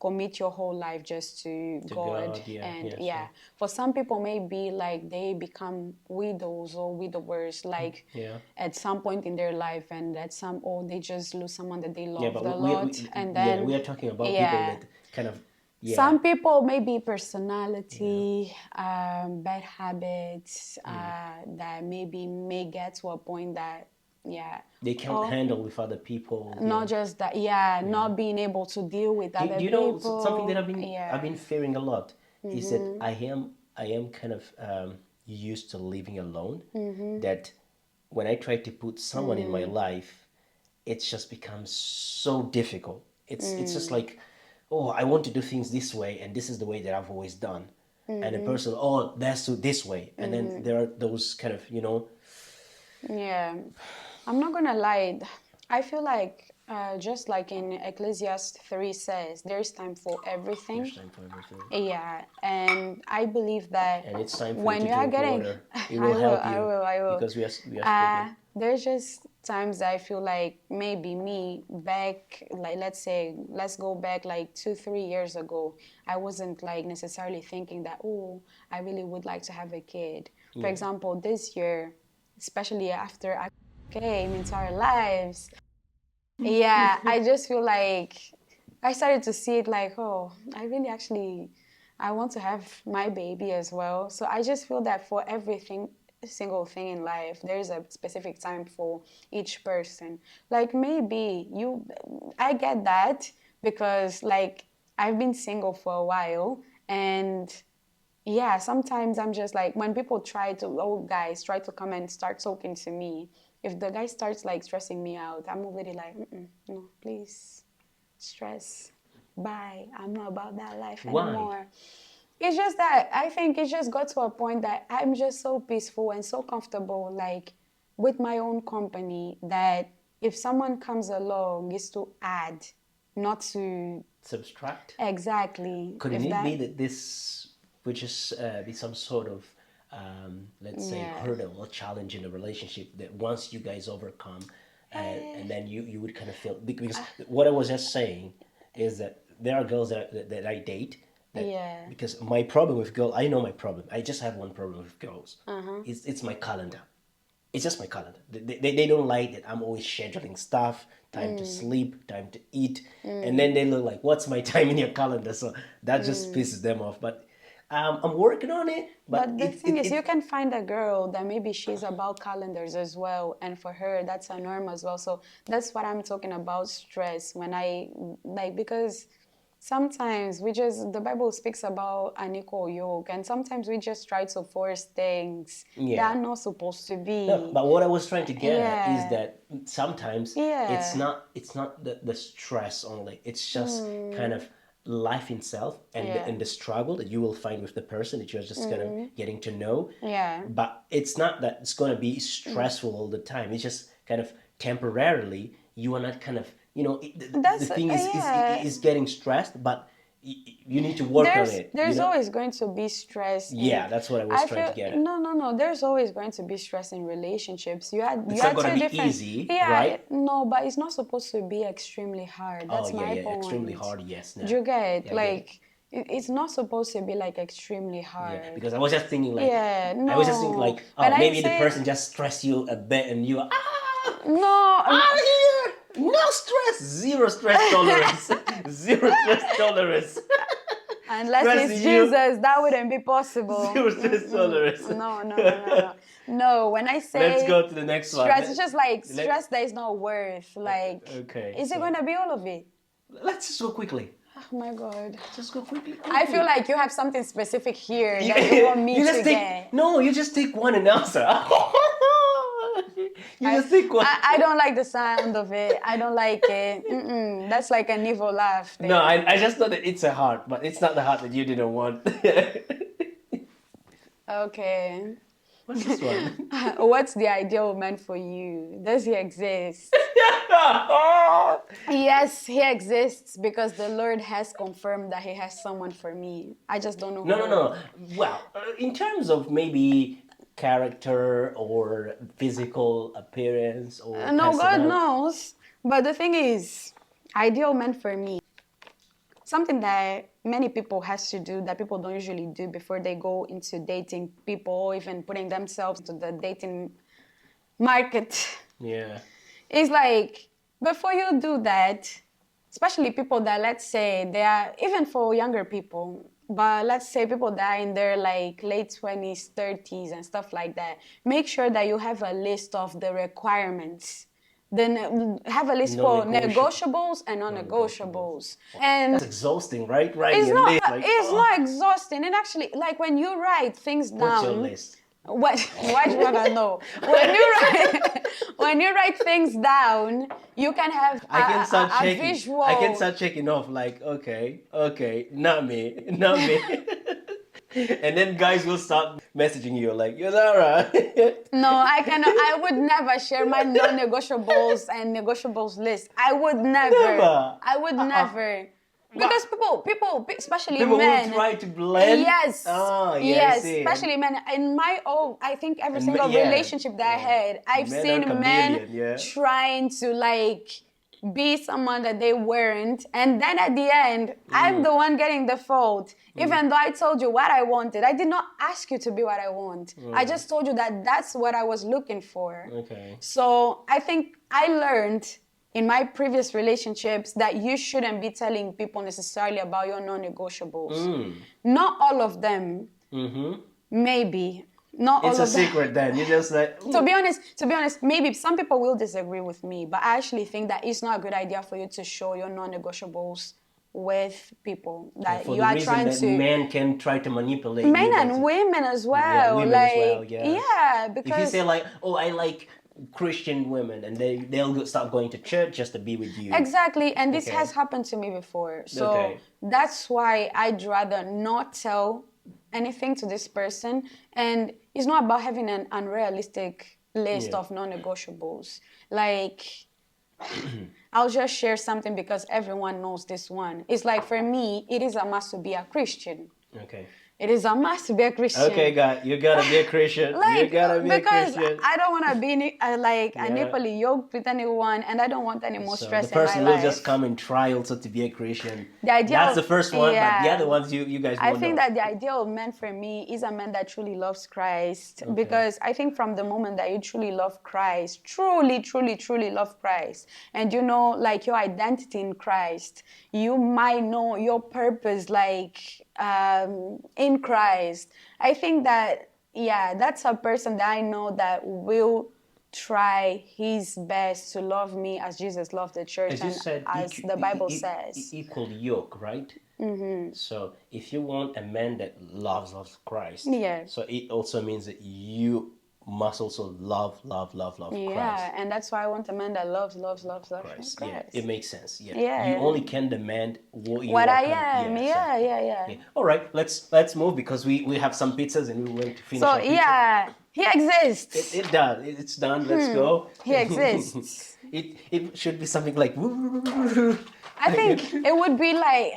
commit your whole life just to To God. God, yeah, And yeah, yeah, so, for some people, maybe like they become widows or widowers, like yeah. at some point in their life, and at some, or they just lose someone that they Yeah, loved but a lot. And yeah, then, we are talking about people yeah, that kind of, yeah, some people maybe yeah, personality, bad habits, that maybe may get to a point that, yeah, they can't or handle with other people, not yeah, just that, yeah, yeah. not being able to deal with other Do you know something that people, I've yeah. been fearing a lot is that I am kind of used to living alone. That when I try to put someone in my life, it's just becomes so difficult. It's just like, oh, I want to do things this way, and this is the way that I've always done. And the person, oh, that's this way, and then there are those kind of, you know, Yeah, I'm not gonna lie. I feel like just like in Ecclesiastes 3 says, there's time for everything. there's time for everything. Yeah, and I believe that And it's time for you when to you are drink getting, water. It will I will, help I you will, I will. because we are speaking. There's just times that I feel like maybe me back, like let's say, let's go back like 2, 3 years ago. I wasn't like necessarily thinking that, oh, I really would like to have a kid. For Yeah. example, this year, especially after I came into our lives, yeah, I just feel like I started to see it like, oh, I really actually, I want to have my baby as well. So I just feel that for everything, single thing in life, there is a specific time for each person. Like maybe you, I get that because like I've been single for a while, and yeah, sometimes I'm just like, when people try to, oh, guys try to come and start talking to me, if the guy starts like stressing me out, I'm already like, no, please, stress, bye. I'm not about that life Why? anymore. It's just that I think it just got to a point that I'm just so peaceful and so comfortable, like with my own company, that if someone comes along, is to add, not to, Subtract? exactly, Couldn't if it be that, that this would just be some sort of, let's say, yeah. hurdle or challenge in a relationship that once you guys overcome, and then you would kind of feel, because what I was just saying is that there are girls that I date that, Yeah. because my problem with girl, I know my problem. I just have one problem with girls. It's my calendar. It's just my calendar. They don't like that I'm always scheduling stuff, time to sleep, time to eat, and then they look like, "What's my time in your calendar?" So that just pisses them off. But I'm working on it. But But the thing is, you can find a girl that maybe she's about calendars as well, and for her, that's a norm as well. So that's what I'm talking about, stress. When I, like, because sometimes the Bible speaks about an equal yoke, and sometimes we just try to force things Yeah. that are not supposed to No, be. but what I was trying to get at is Yeah. that sometimes Yeah. it's not the stress only. It's just kind of life itself Yeah. and the struggle that you will find with the person that you're just kind of getting to know. Yeah. But it's not that it's gonna be stressful all the time. It's just kind of temporarily you are not kind of the That's thing yeah. is getting stressed, but you need to work on it. There's always going to be stress in. Yeah, that's what I was I trying to feel get at. no. There's always going to be stress in relationships. It's You not had gonna two be different. easy, Yeah, right? no, but it's not supposed to be extremely hard. Oh That's yeah, my yeah, extremely point. hard. Yes, Do no, you get yeah, I get it. like it's not supposed to be like extremely Yeah, hard. because I was just thinking like, Yeah, I was just thinking no. like, When oh, I maybe the say person just stressed you a bit, and you are no, out here, no stress, zero stress tolerance, zero stress tolerance. unless it's Stressing you, Jesus, that wouldn't be possible. zero stress tolerance. No. No, when I Let's say go to the next one. stress, it's just like Let- stress that is not worth. Like, okay, is it so going to be all of it? let's just go quickly. Oh my God. Just go quickly. I feel like you have something specific here that you want me you to just take get. no. You just take one and answer. You just take one. I don't like the sound of it. I don't like it. That's like an evil laugh. No, There. I just thought that it's a heart, but it's not the heart that you didn't want. Okay. What's this one? What's the ideal man for you? Does he exist? Yes, he exists because the Lord has confirmed that he has someone for me. I just don't know No, no, who. no. Well, in terms of maybe character or physical appearance or No, God personality. knows. But the thing is, ideal man for me, something that many people has to do that people don't usually do before they go into dating people or even putting themselves to the dating market. Yeah. It's like, before you do that, especially people that, let's say, they are, even for younger people, but let's say people that are in their like late 20s, 30s and stuff like that, make sure that you have a list of the requirements. Then have a list for negotiables and non-negotiables. And That's exhausting, right? Writing a list like, it's not exhausting. It actually, like when you write things down. what's your list? Why do you wanna know? When you write things down, you can have a visual. I can start checking off like, okay, not me. And then guys will start messaging you like, Yonara. No, I cannot. I would never share my non-negotiables and negotiables list. I would never. Never. I would never. Because people, especially People men, will try to blend. Yes. Oh, yeah, yes. I see. Especially men. In my I think every And single yeah, relationship that I had, I've Men seen are men chameleon, yeah. trying to like be someone that they weren't, and then at the end, I'm the one getting the fault. Even though I told you what I wanted, I did not ask you to be what I want. I just told you that that's what I was looking for. Okay. So I think I learned in my previous relationships that you shouldn't be telling people necessarily about your non-negotiables. Not all of them. Maybe. Not all of them. It's a secret then. You just like... To be honest, maybe some people will disagree with me, but I actually think that it's not a good idea for you to show your non-negotiables with people that for you the are reason trying that to. men can try to manipulate Men you. and women as well. Yeah, women like, as well, yeah. Yeah, because If you say like, oh, I like Christian women, and they'll start going to church just to be with you. exactly, and this Okay. has happened to me before. So Okay. that's why I'd rather not tell anything to this person. And it's not about having an unrealistic list Yeah. of non-negotiables. Like, I'll just share something because everyone knows this one. It's like, for me, it is a must to be a Christian. Okay. It is a must to be a Christian. Okay, God, you gotta be a Christian. You gotta be a because Christian. I don't want to be unequally yoked with anyone, and I don't want any more So stress the person in my will life. just come and try also to be a Christian. The idea That's of- the first one, yeah. but the other ones you guys I won't think know. that the ideal man for me is a man that truly loves Christ. Because I think from the moment that you truly love Christ, truly love Christ, and you know, like, your identity in Christ, you might know your purpose, like, in Christ. I think that, yeah, that's a person that I know that will try his best to love me as Jesus loved the church As you and said, as the Bible says. equal yoke, right? So if you want a man that loves Christ, Yeah. so it also means that you must also love Christ. Yeah, and that's why I want a man that loves Christ. Yeah, it Christ. makes sense. Yeah, you Yeah. only can demand what you What are I kind of. am. Yeah, so, Yeah. yeah. All right, let's move because we have some pizzas and we want to finish So our pizza. yeah, he exists. It does. It's done. Let's go. He exists. it should be something like. I think it would be like,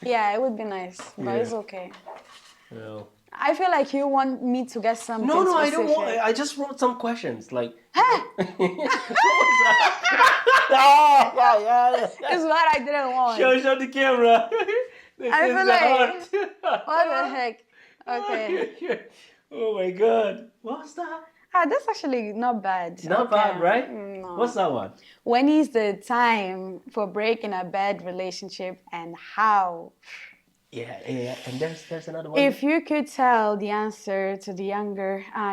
yeah, it would be nice, but it's Yeah. okay. Well, I feel like you want me to get something no, I specific. don't want. I just wrote some questions like. Huh? What was that? yeah. It's what I didn't want. Show the camera. This I is feel the like, heart. what the heck? Okay. Oh my god. What's that? That's actually not bad. Not Okay. bad, right? No. What's that one? When is the time for breaking a bad relationship and how? Yeah. And there's another one. If you could tell the answer to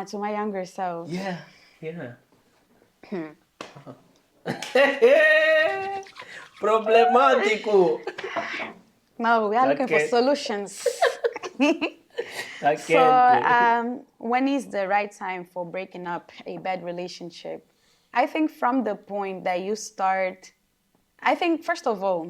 to my younger self. Yeah. Problemático. No, we are looking for Okay. solutions. I So, can't. when is the right time for breaking up a bad relationship? I think from the point that you start, I think first of all,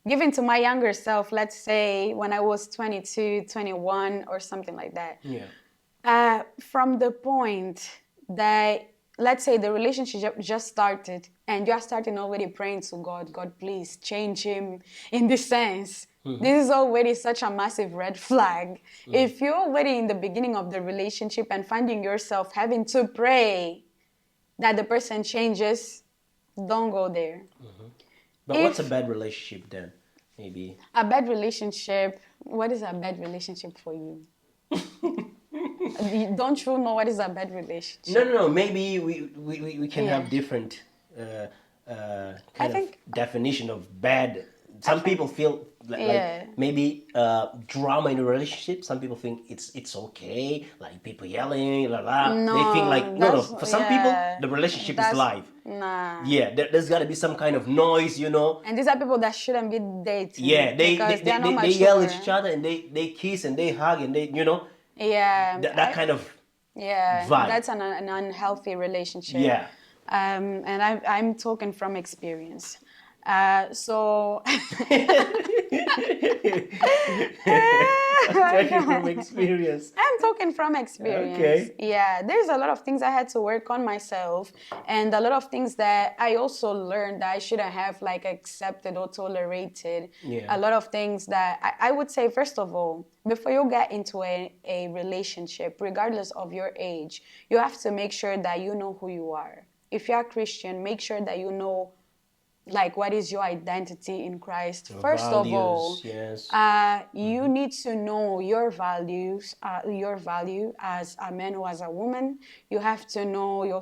giving to my younger self, let's say when I was 22, 21 or something like that. Yeah. From the point that, let's say the relationship just started and you are starting already praying to God, God, please change him in this sense. This is already such a massive red flag. If you're already in the beginning of the relationship and finding yourself having to pray that the person changes, don't go there. But what's a bad relationship then? Maybe. A bad relationship, what is a bad relationship for you? Don't you know what is a bad relationship? No. Maybe we can Yeah. have different kind think- of definition of bad. Some people feel like Yeah. maybe drama in a relationship. Some people think it's okay, like people yelling, la la. They think like no. that's- For some people, yeah, the relationship is that's- live. Nah. Yeah, there's got to be some kind of noise, you know. And these are people that shouldn't be dating. Yeah, because they are not they mature. yell at each other and they kiss and they hug and they Yeah. that kind of vibe. That's an unhealthy relationship. Yeah. And I'm talking from experience. So. Talking from experience. I'm talking from experience. Okay. Yeah, there's a lot of things I had to work on myself, and a lot of things that I also learned that I shouldn't have like accepted or tolerated. Yeah. A lot of things that I would say, first of all, before you get into a relationship, regardless of your age, you have to make sure that you know who you are. If you're a Christian, make sure that you know like what is your identity in Christ. First of all, yes. you need to know your values, your value as a man or as a woman. You have to know your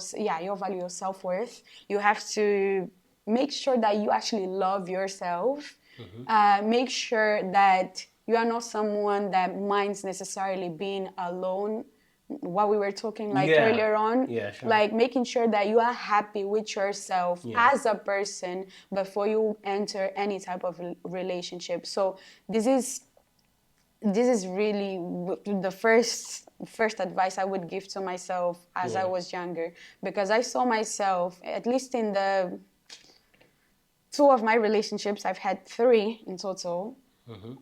value, your self-worth. You have to make sure that you actually love yourself. Make sure that you are not someone that minds necessarily being alone. What we were talking earlier on, Yeah, sure. like making sure that you are happy with yourself as a person before you enter any type of relationship. So this is really the first advice I would give to myself as I was younger, because I saw myself, at least in the 2 of my relationships, I've had 3 in total.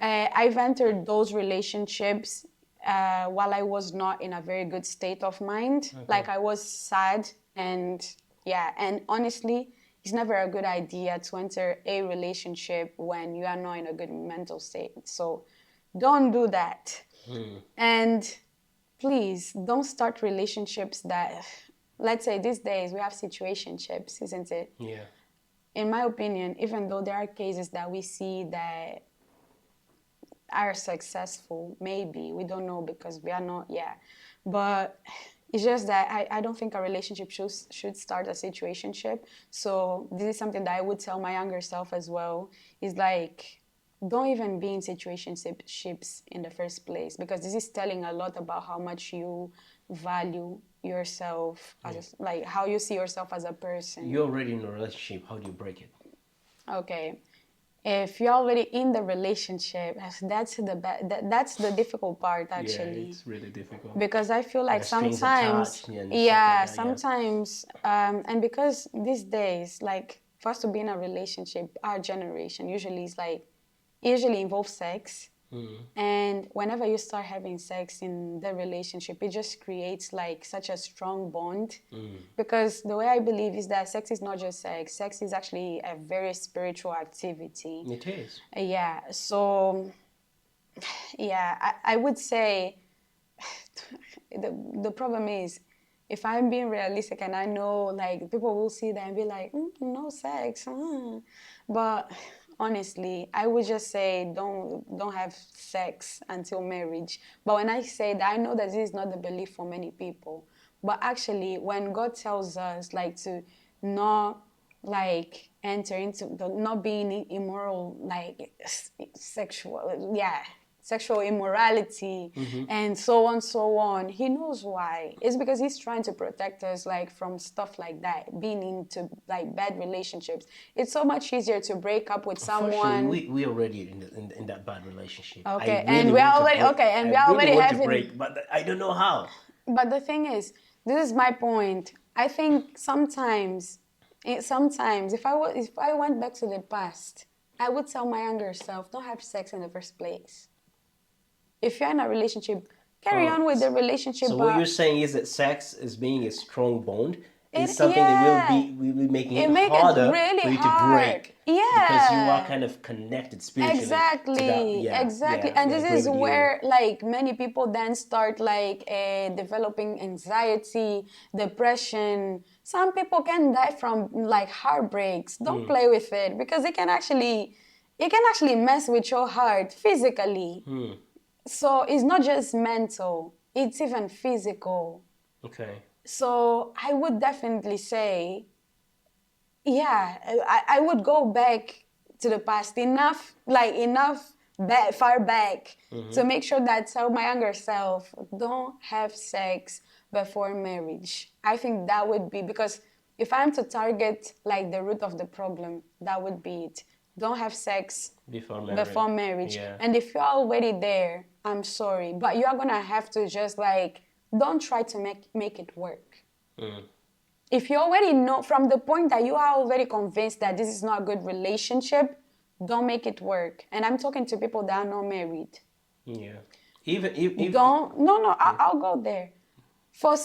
I've entered those relationships while I was not in a very good state of mind. Like I was sad and honestly, it's never a good idea to enter a relationship when you are not in a good mental state. So don't do that. And please don't start relationships that, let's say these days we have situationships, isn't it? Yeah. In my opinion, even though there are cases that we see that are successful, maybe we don't know because we are not but it's just that I don't think a relationship should start a situationship. So this is something that I would tell my younger self as well, is like, don't even be in situationships in the first place, because this is telling a lot about how much you value yourself like how you see yourself as a person. You're already in a relationship. How do you break it? Okay, if you're already in the relationship, that's the difficult part Yeah, actually. it's really difficult. Because I feel like There's strings sometimes, attached and stuff like yeah, that, yeah. sometimes, and because these days, like for us to be in a relationship, our generation usually is like, usually involves sex. And whenever you start having sex in the relationship, it just creates like such a strong bond. Because the way I believe is that sex is not just sex. Sex is actually a very spiritual activity. It is. Yeah. So, yeah, I would say the problem is, if I'm being realistic and I know like people will see that and be like, no sex, but honestly, I would just say don't have sex until marriage. But when I say that, I know that this is not the belief for many people. But actually, when God tells us like to not like enter into the not being immoral, like sexual, yeah, sexual immorality, and so on, so on. He knows why. It's because he's trying to protect us like from stuff like that, being into like bad relationships. It's so much easier to break up with Unfortunately, someone. we already in that bad relationship. Okay, I and really we are want to already break. okay, and I we are really already want to having. break, but I don't know how. But the thing is, this is my point. I think sometimes if I went back to the past, I would tell my younger self, don't have sex in the first place. If you're in a relationship, carry on with the relationship, So what you're but saying is that sex is being a strong bond is it, something that yeah, will be making it it make it harder really for you to hard. break because you are Yeah. kind of connected spiritually to that. Exactly, Yeah, exactly. yeah, And yeah. I this agree is with you. where like many people then start like developing anxiety, depression. Some people can die from like heartbreaks. Don't play with it because it can actually mess with your heart physically. So it's not just mental, it's even physical. Okay. So I would definitely say, yeah, I would go back to the past enough back, far back to make sure that tell my younger self, don't have sex before marriage. I think that would be, because if I'm to target like the root of the problem, that would be it. Don't have sex Before marriage. before marriage. Yeah. And if you're already there, I'm sorry, but you're gonna have to just like, don't try to make it work. If you already know from the point that you are already convinced that this is not a good relationship, don't make it work. And I'm talking to people that are not married. Yeah. Even if Don't, no, no, I'll go there. For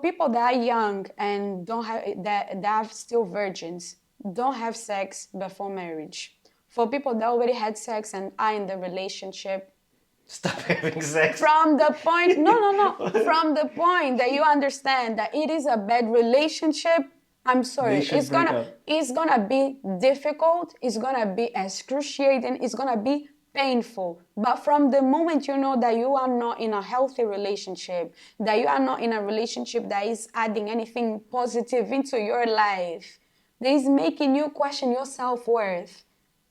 people that are young and don't have that are still virgins, don't have sex before marriage. For people that already had sex and are in the relationship, stop having sex. from the point, no, from the point that you understand that it is a bad relationship, I'm sorry, They should break up. it's gonna be difficult, it's gonna be excruciating, it's gonna be painful. But from the moment you know that you are not in a healthy relationship, that you are not in a relationship that is adding anything positive into your life, that is making you question your self-worth,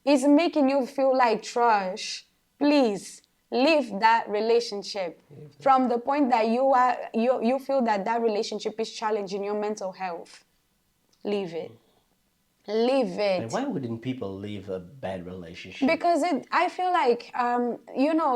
is making you feel like trash, please leave that relationship. From the point that you feel that that relationship is challenging your mental health, leave it. Leave And it. why wouldn't people leave a bad relationship? Because I feel like,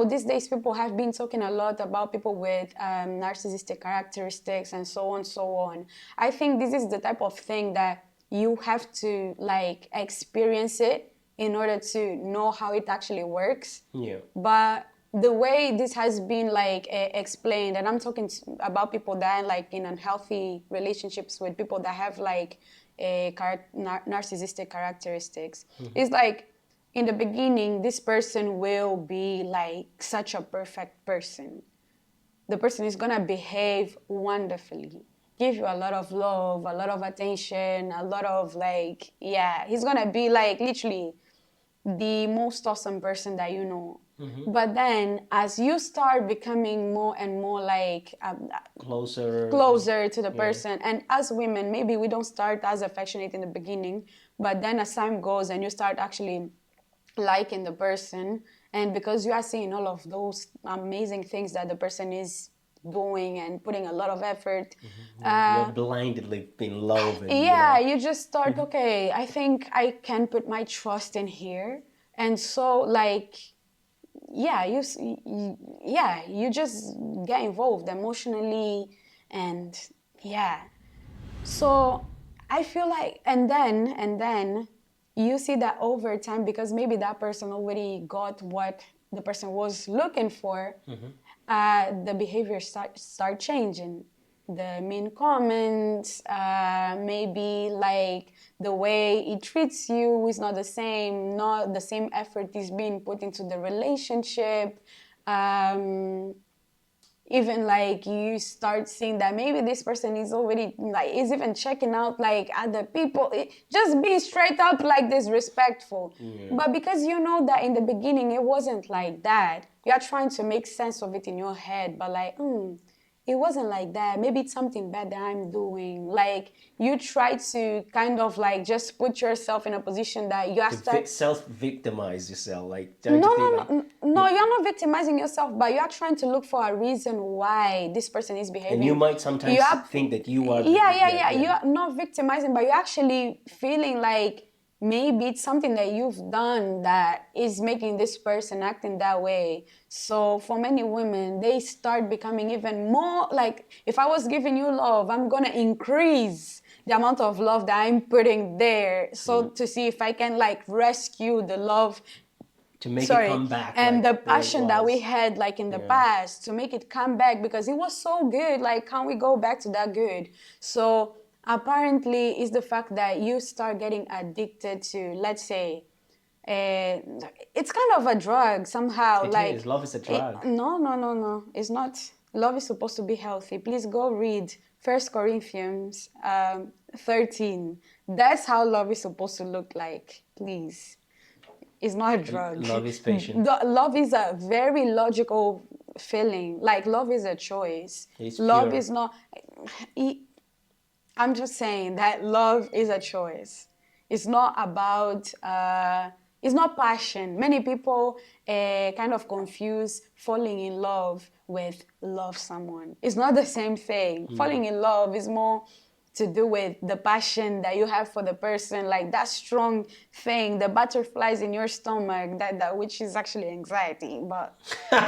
these days people have been talking a lot about people with narcissistic characteristics and so on, so on. I think this is the type of thing that you have to like experience it in order to know how it actually works. Yeah. But the way this has been like explained, and I'm talking about people that are like in unhealthy relationships with people that have like narcissistic characteristics. It's like in the beginning, this person will be like such a perfect person. The person is gonna behave wonderfully, give you a lot of love, a lot of attention, a lot of like, yeah, he's gonna be like literally the most awesome person that you know. But then as you start becoming more and more like closer to the person, and as women, maybe we don't start as affectionate in the beginning, but then as time goes and you start actually liking the person, and because you are seeing all of those amazing things that the person is doing and putting a lot of effort. You're blindly in love, and Yeah, you just start, okay, I think I can put my trust in here. And so, like, yeah, you just get involved emotionally, and yeah. So I feel like, and then you see that over time, because maybe that person already got what the person was looking for, the behavior start changing. The mean comments, maybe like the way it treats you is not the same, not the same effort is being put into the relationship. Um, Even like you start seeing that maybe this person is already like is even checking out like other people. Just be straight up like disrespectful. But because you know that in the beginning it wasn't like that, you are trying to make sense of it in your head, but like it wasn't like that. Maybe it's something bad that I'm doing. Like you try to kind of like just put yourself in a position that you are to self-victimize yourself. Like, no, don't you feel no, like, no, you're not victimizing yourself, but you are trying to look for a reason why this person is and you behaving. might sometimes You are, think that you are yeah. You're not victimizing, but you're actually feeling like maybe it's something that you've done that is making this person acting that way. So for many women, they start becoming even more like, if I was giving you love, I'm gonna increase the amount of love that I'm putting there, so to see if I can like rescue the love, to make it sorry, come back and like the where it passion that we was. had like in the past, to make it come back, because it was so good. Like, can we go back to that good? So apparently it's the fact that you start getting addicted to, let's say, uh, it's kind of a drug somehow. It is. Love is a drug. No, it's not. Love is supposed to be healthy. Please go read 1 Corinthians 13. That's how love is supposed to look like. Please. It's not a drug. Love is patient. Love is a very logical feeling. Like, love is a choice. It's Love pure. is not. I'm just saying that love is a choice. It's not about. It's not passion. Many people kind of confuse falling in love with love someone. It's not the same thing. Falling in love is more to do with the passion that you have for the person, like that strong thing, the butterflies in your stomach, that which is actually anxiety. But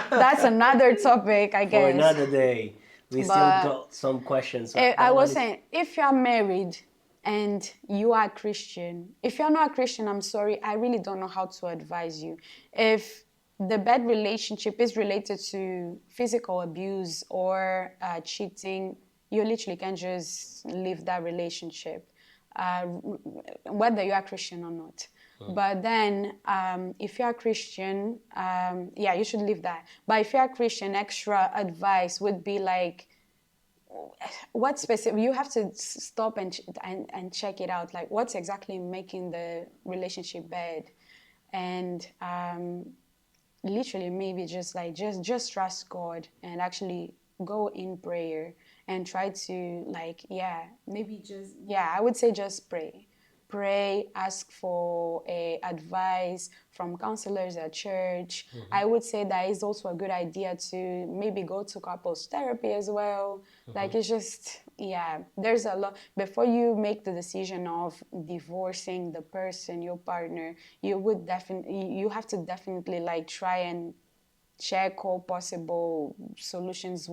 that's another topic, I For guess. another day. We still But got some questions. So I that one was is saying, if you are married and you are Christian, if you're not a Christian, I'm sorry, I really don't know how to advise you. If the bad relationship is related to physical abuse or cheating, you literally can just leave that relationship, uh, whether you are Christian or not. But then, if you are Christian, yeah, you should leave that. But if you are Christian, extra advice would be like, what specific, you have to stop and check it out, like what's exactly making the relationship bad, and literally maybe just like just trust God and actually go in prayer and try to, like, yeah, maybe just, yeah, I would say just pray, ask for advice from counselors at church. I would say that is also a good idea to maybe go to couples therapy as well. Like, it's just, yeah, there's a lot. Before you make the decision of divorcing the person, your partner, you have to definitely like try and check all possible solutions.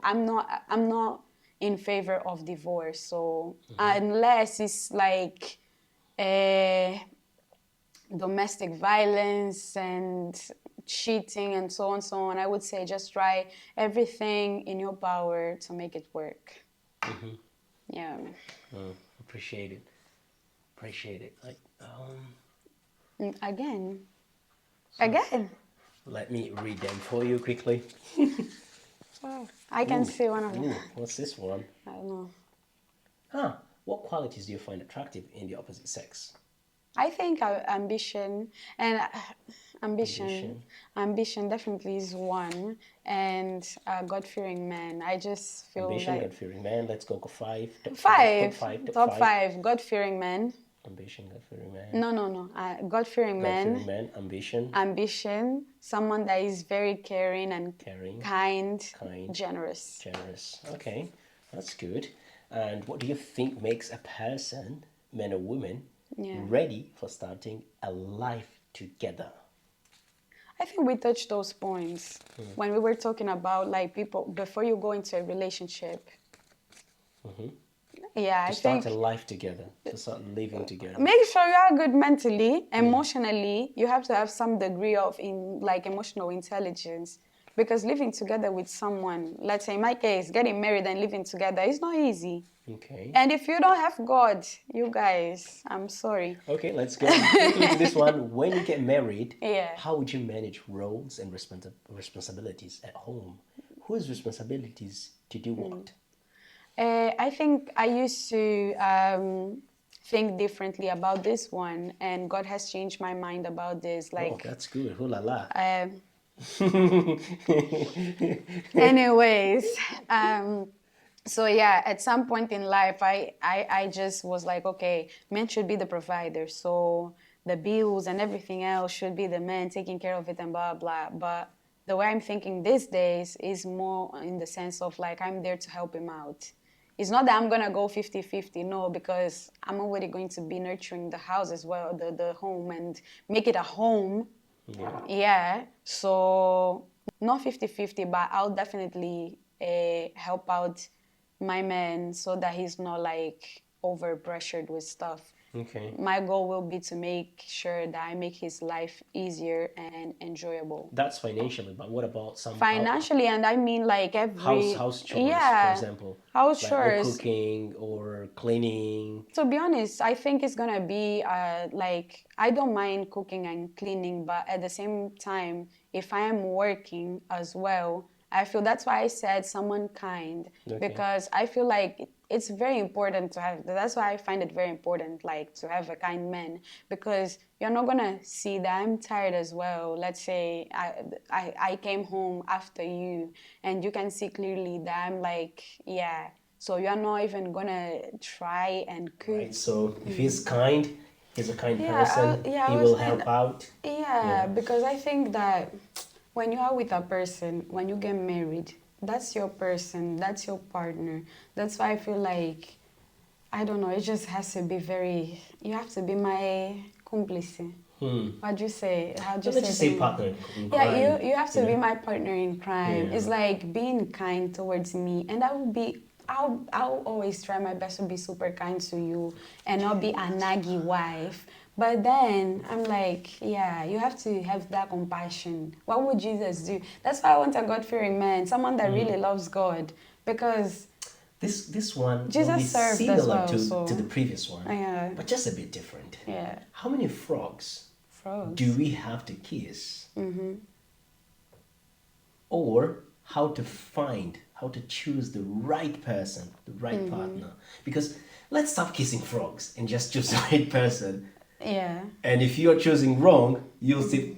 I'm not in favor of divorce. So unless it's like domestic violence and cheating and so on, I would say just try everything in your power to make it work. Yeah. appreciate it. Appreciate it. Like, Again. let me read them for you quickly. Wow. I can see one of them. Ooh, what's this one? I don't know. Huh. What qualities do you find attractive in the opposite sex? I think ambition and ambition definitely is one, and God-fearing man. I just feel Ambition, like God-fearing man. Let's go for five. Top five, five. Top top five. five, God-fearing man. Ambition, God-fearing No. God-fearing God-fearing man, man, ambition, ambition, someone that is very caring and caring, kind, kind, generous. generous. Okay, that's good. And what do you think makes a person, man or woman, Yeah. ready for starting a life together? I think we touched those points when we were talking about like people before you go into a relationship. Yeah, To I start think a life together, to start living together. make sure you are good mentally, emotionally. You have to have some degree of emotional intelligence because living together with someone, let's say in my case, getting married and living together is not easy. Okay. And if you don't have God, you guys, I'm sorry. Okay, let's go quickly to this one. When you get married, Yeah. how would you manage roles and responsibilities at home? Whose responsibilities to do what? I think I used to think differently about this one, and God has changed my mind about this. Oh, that's good. Oh la la. Anyways, so yeah, at some point in life, I just was like, okay, men should be the provider, so the bills and everything else should be the man taking care of it and blah blah. But the way I'm thinking these days is more in the sense of like I'm there to help him out. It's not that I'm gonna go 50-50, no, because I'm already going to be nurturing the house as well, the home, and make it a home. Yeah, so not 50-50, but I'll definitely help out my man so that he's not like over pressured with stuff. Okay. My goal will be to make sure that I make his life easier and enjoyable. That's financially, but what about some Financially, and I mean like house chores, for example? house Like or chores. cooking or cleaning. To be honest, I think it's gonna be like I don't mind cooking and cleaning, but at the same time, if I am working as well, I feel that's why I said someone kind Okay. because I feel like it's very important to have. That's why I find it very important, like to have a kind man because you're not gonna see that I'm tired as well. Let's say I came home after you, and you can see clearly that I'm like yeah. So you're not even gonna try and cook. Right. So if he's kind, he's a kind Yeah, person. yeah, He I was will saying help out. yeah, because I think that when you are with a person, when you get married, that's your person, that's your partner. That's why I feel like, I don't know, it just has to be very, you have to be my complice. What'd you say? How'd you Let's say just the say name? partner in Yeah, crime. you have to you be know? my partner in crime. Yeah. It's like being kind towards me, and I'll always try my best to be super kind to you and not be a naggy wife. But then I'm like, yeah, you have to have that compassion. What would Jesus do? That's why I want a God-fearing man, someone that really loves God, because This one will be Jesus served as similar well. to So the previous one, yeah, but just a bit different. yeah, How many frogs frogs. do we have to kiss? Or how to find, how to choose the right person, the right partner? Because let's stop kissing frogs and just choose the right person. Yeah. And if you're choosing wrong, you'll still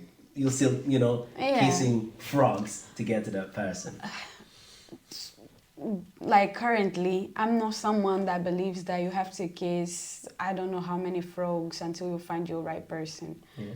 Yeah. kissing frogs to get to that person. Like currently, I'm not someone that believes that you have to kiss I don't know how many frogs until you find your right person. Yeah.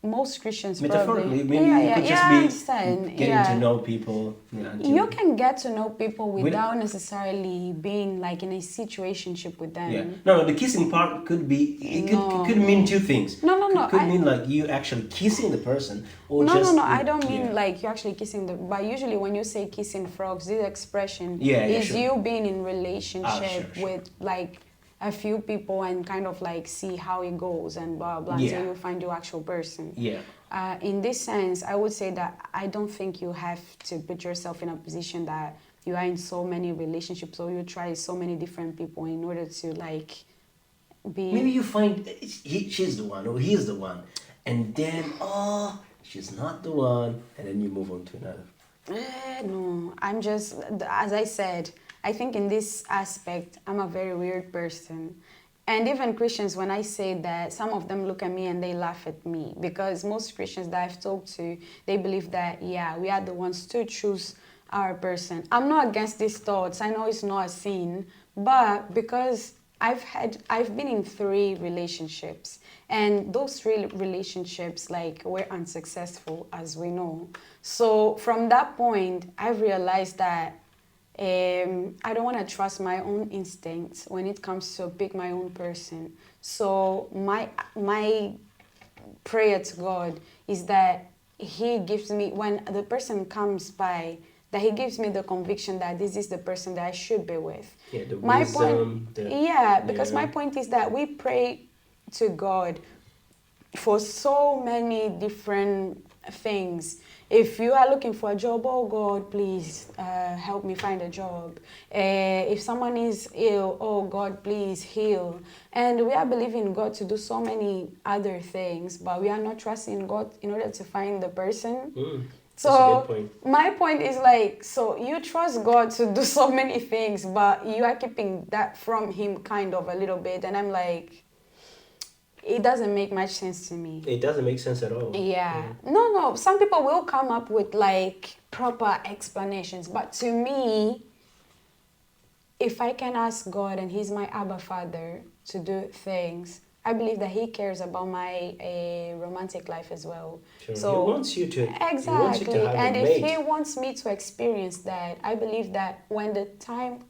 Most Christians Metaphorically, probably. maybe Yeah, you yeah, could yeah, just I be understand. getting Yeah. to know people. Until You can get to know people With- without necessarily being like in a situationship with them. Yeah. No, the kissing part could be. No. It could mean two things. No, no, no, Could I- mean like you actually kissing the person, or No, just. no, no. I don't mean yeah. like you actually kissing the. But usually, when you say kissing frogs, this expression Yeah, is sure. you being in relationship sure. with like a few people and kind of like see how it goes and blah blah Yeah. until you find your actual person. Yeah. In this sense, I would say that I don't think you have to put yourself in a position that you are in so many relationships or you try so many different people in order to like be. Maybe you find she's the one or he's the one, and then she's not the one, and then you move on to another. No, I'm just, as I said, I think in this aspect, I'm a very weird person. And even Christians, when I say that, some of them look at me and they laugh at me because most Christians that I've talked to, they believe that, yeah, we are the ones to choose our person. I'm not against these thoughts. I know it's not a sin, but because I've been in 3 relationships, and those 3 relationships like were unsuccessful, as we know. So from that point, I've realized that I don't want to trust my own instincts when it comes to pick my own person. So my prayer to God is that He gives me, when the person comes by, that He gives me the conviction that this is the person that I should be with. Yeah, the My wisdom. point, yeah, because my Yeah. point is that we pray to God for so many different things. If you are looking for a job, oh God, please help me find a job. If someone is ill, oh God, please heal. And we are believing God to do so many other things, but we are not trusting God in order to find the person. That's a good So point. my point is like, so you trust God to do so many things, but you are keeping that from Him kind of a little bit. And I'm like, it doesn't make much sense to me. It doesn't make sense at all. Yeah. No. Some people will come up with like proper explanations, but to me, if I can ask God and He's my Abba Father to do things, I believe that He cares about my romantic life as well. Sure. So He wants you to. exactly, He wants you to have and a if mate. He wants me to experience that, I believe that when the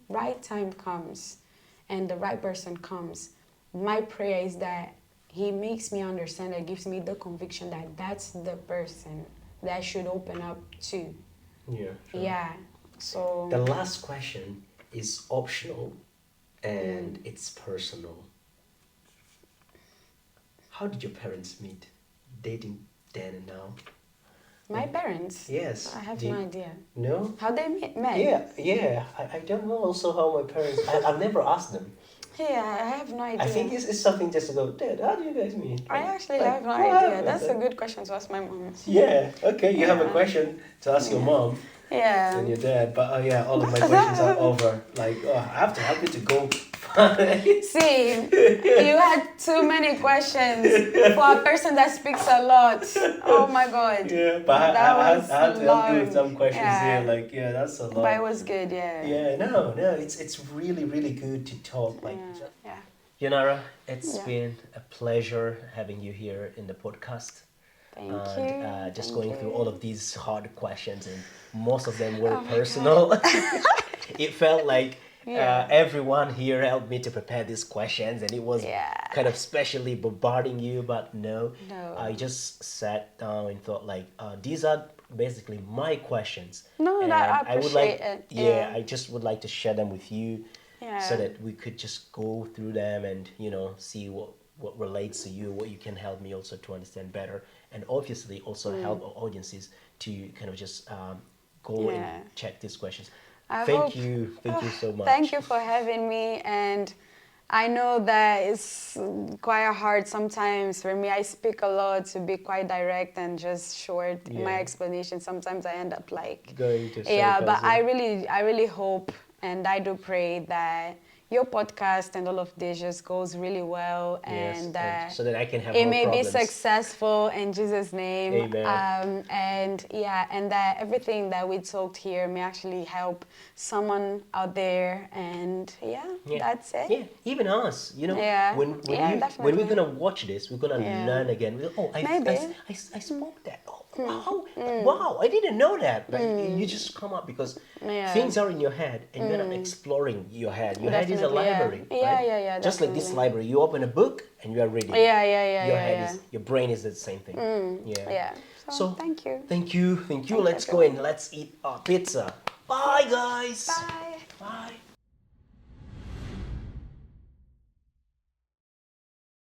right time comes, and the right person comes, my prayer is that He makes me understand and gives me the conviction that that's the person that I should open up to. Yeah. Sure. Yeah. So The last question is optional, and it's personal. How did your parents meet? Dating then and now? my parents. Yes. I have no idea. No? How they met? Yeah. I don't know also how my parents. I've never asked them. Yeah, I have no idea. I think it's something just to go, Dad, how do you guys meet? I actually Like, have no what idea. happened? That's a good question to ask my mom. Yeah, okay, you have a Yeah. question to ask your mom Yeah. and your dad, but yeah, all of my questions are over. Like, I have to help you to go. See, you had too many questions for a person that speaks a lot. Oh my God. Yeah, but That I was had to help you with long. some questions Yeah. here. Like, yeah, that's a But it lot. was good, yeah. Yeah, no, it's really, really good to talk. Like, Yeah. Yonara, it's Yeah. been a pleasure having you here in the podcast. Thank And you. just Thank going you. through all of these hard questions, and most of them were Oh my personal. It felt like Yeah. everyone here helped me to prepare these questions, and it was Yeah. kind of specially bombarding you. But no, No. I just sat down and thought like, these are basically my questions. No, and that I would like, appreciate it. yeah, Yeah. I just would like to share them with you, Yeah. so that we could just go through them and see what relates to you, what you can help me also to understand better, and obviously also help our audiences to kind of just go Yeah. and check these questions. I Thank hope- you so much. Thank you for having me, and I know that it's quite hard sometimes for me. I speak a lot to be quite direct and just short in my Yeah. explanation. Sometimes I end up like Going to yeah, but circles, I really hope and I do pray that your podcast and all of this just goes really well, yes, and so that I can have it more may be problems. successful in Jesus' name. Amen. And yeah, and that everything that we talked here may actually help someone out there. And yeah, that's it. Yeah, even us, Yeah. when Yeah, when we're definitely. gonna watch this, we're gonna Yeah. learn again. Maybe. I spoke that. Oh, wow, I didn't know that. Like you just come up because Yeah. things are in your head and you're not exploring your head. Your head is a Definitely, yeah. library. Yeah, right? yeah, Just like this definitely. library, you open a book and you are reading. Yeah, Your yeah, head yeah. is your brain is the same thing. Yeah. So, thank you. Thank you. Thank Let's go everyone. and let's eat our pizza. Bye, guys. Bye. Bye.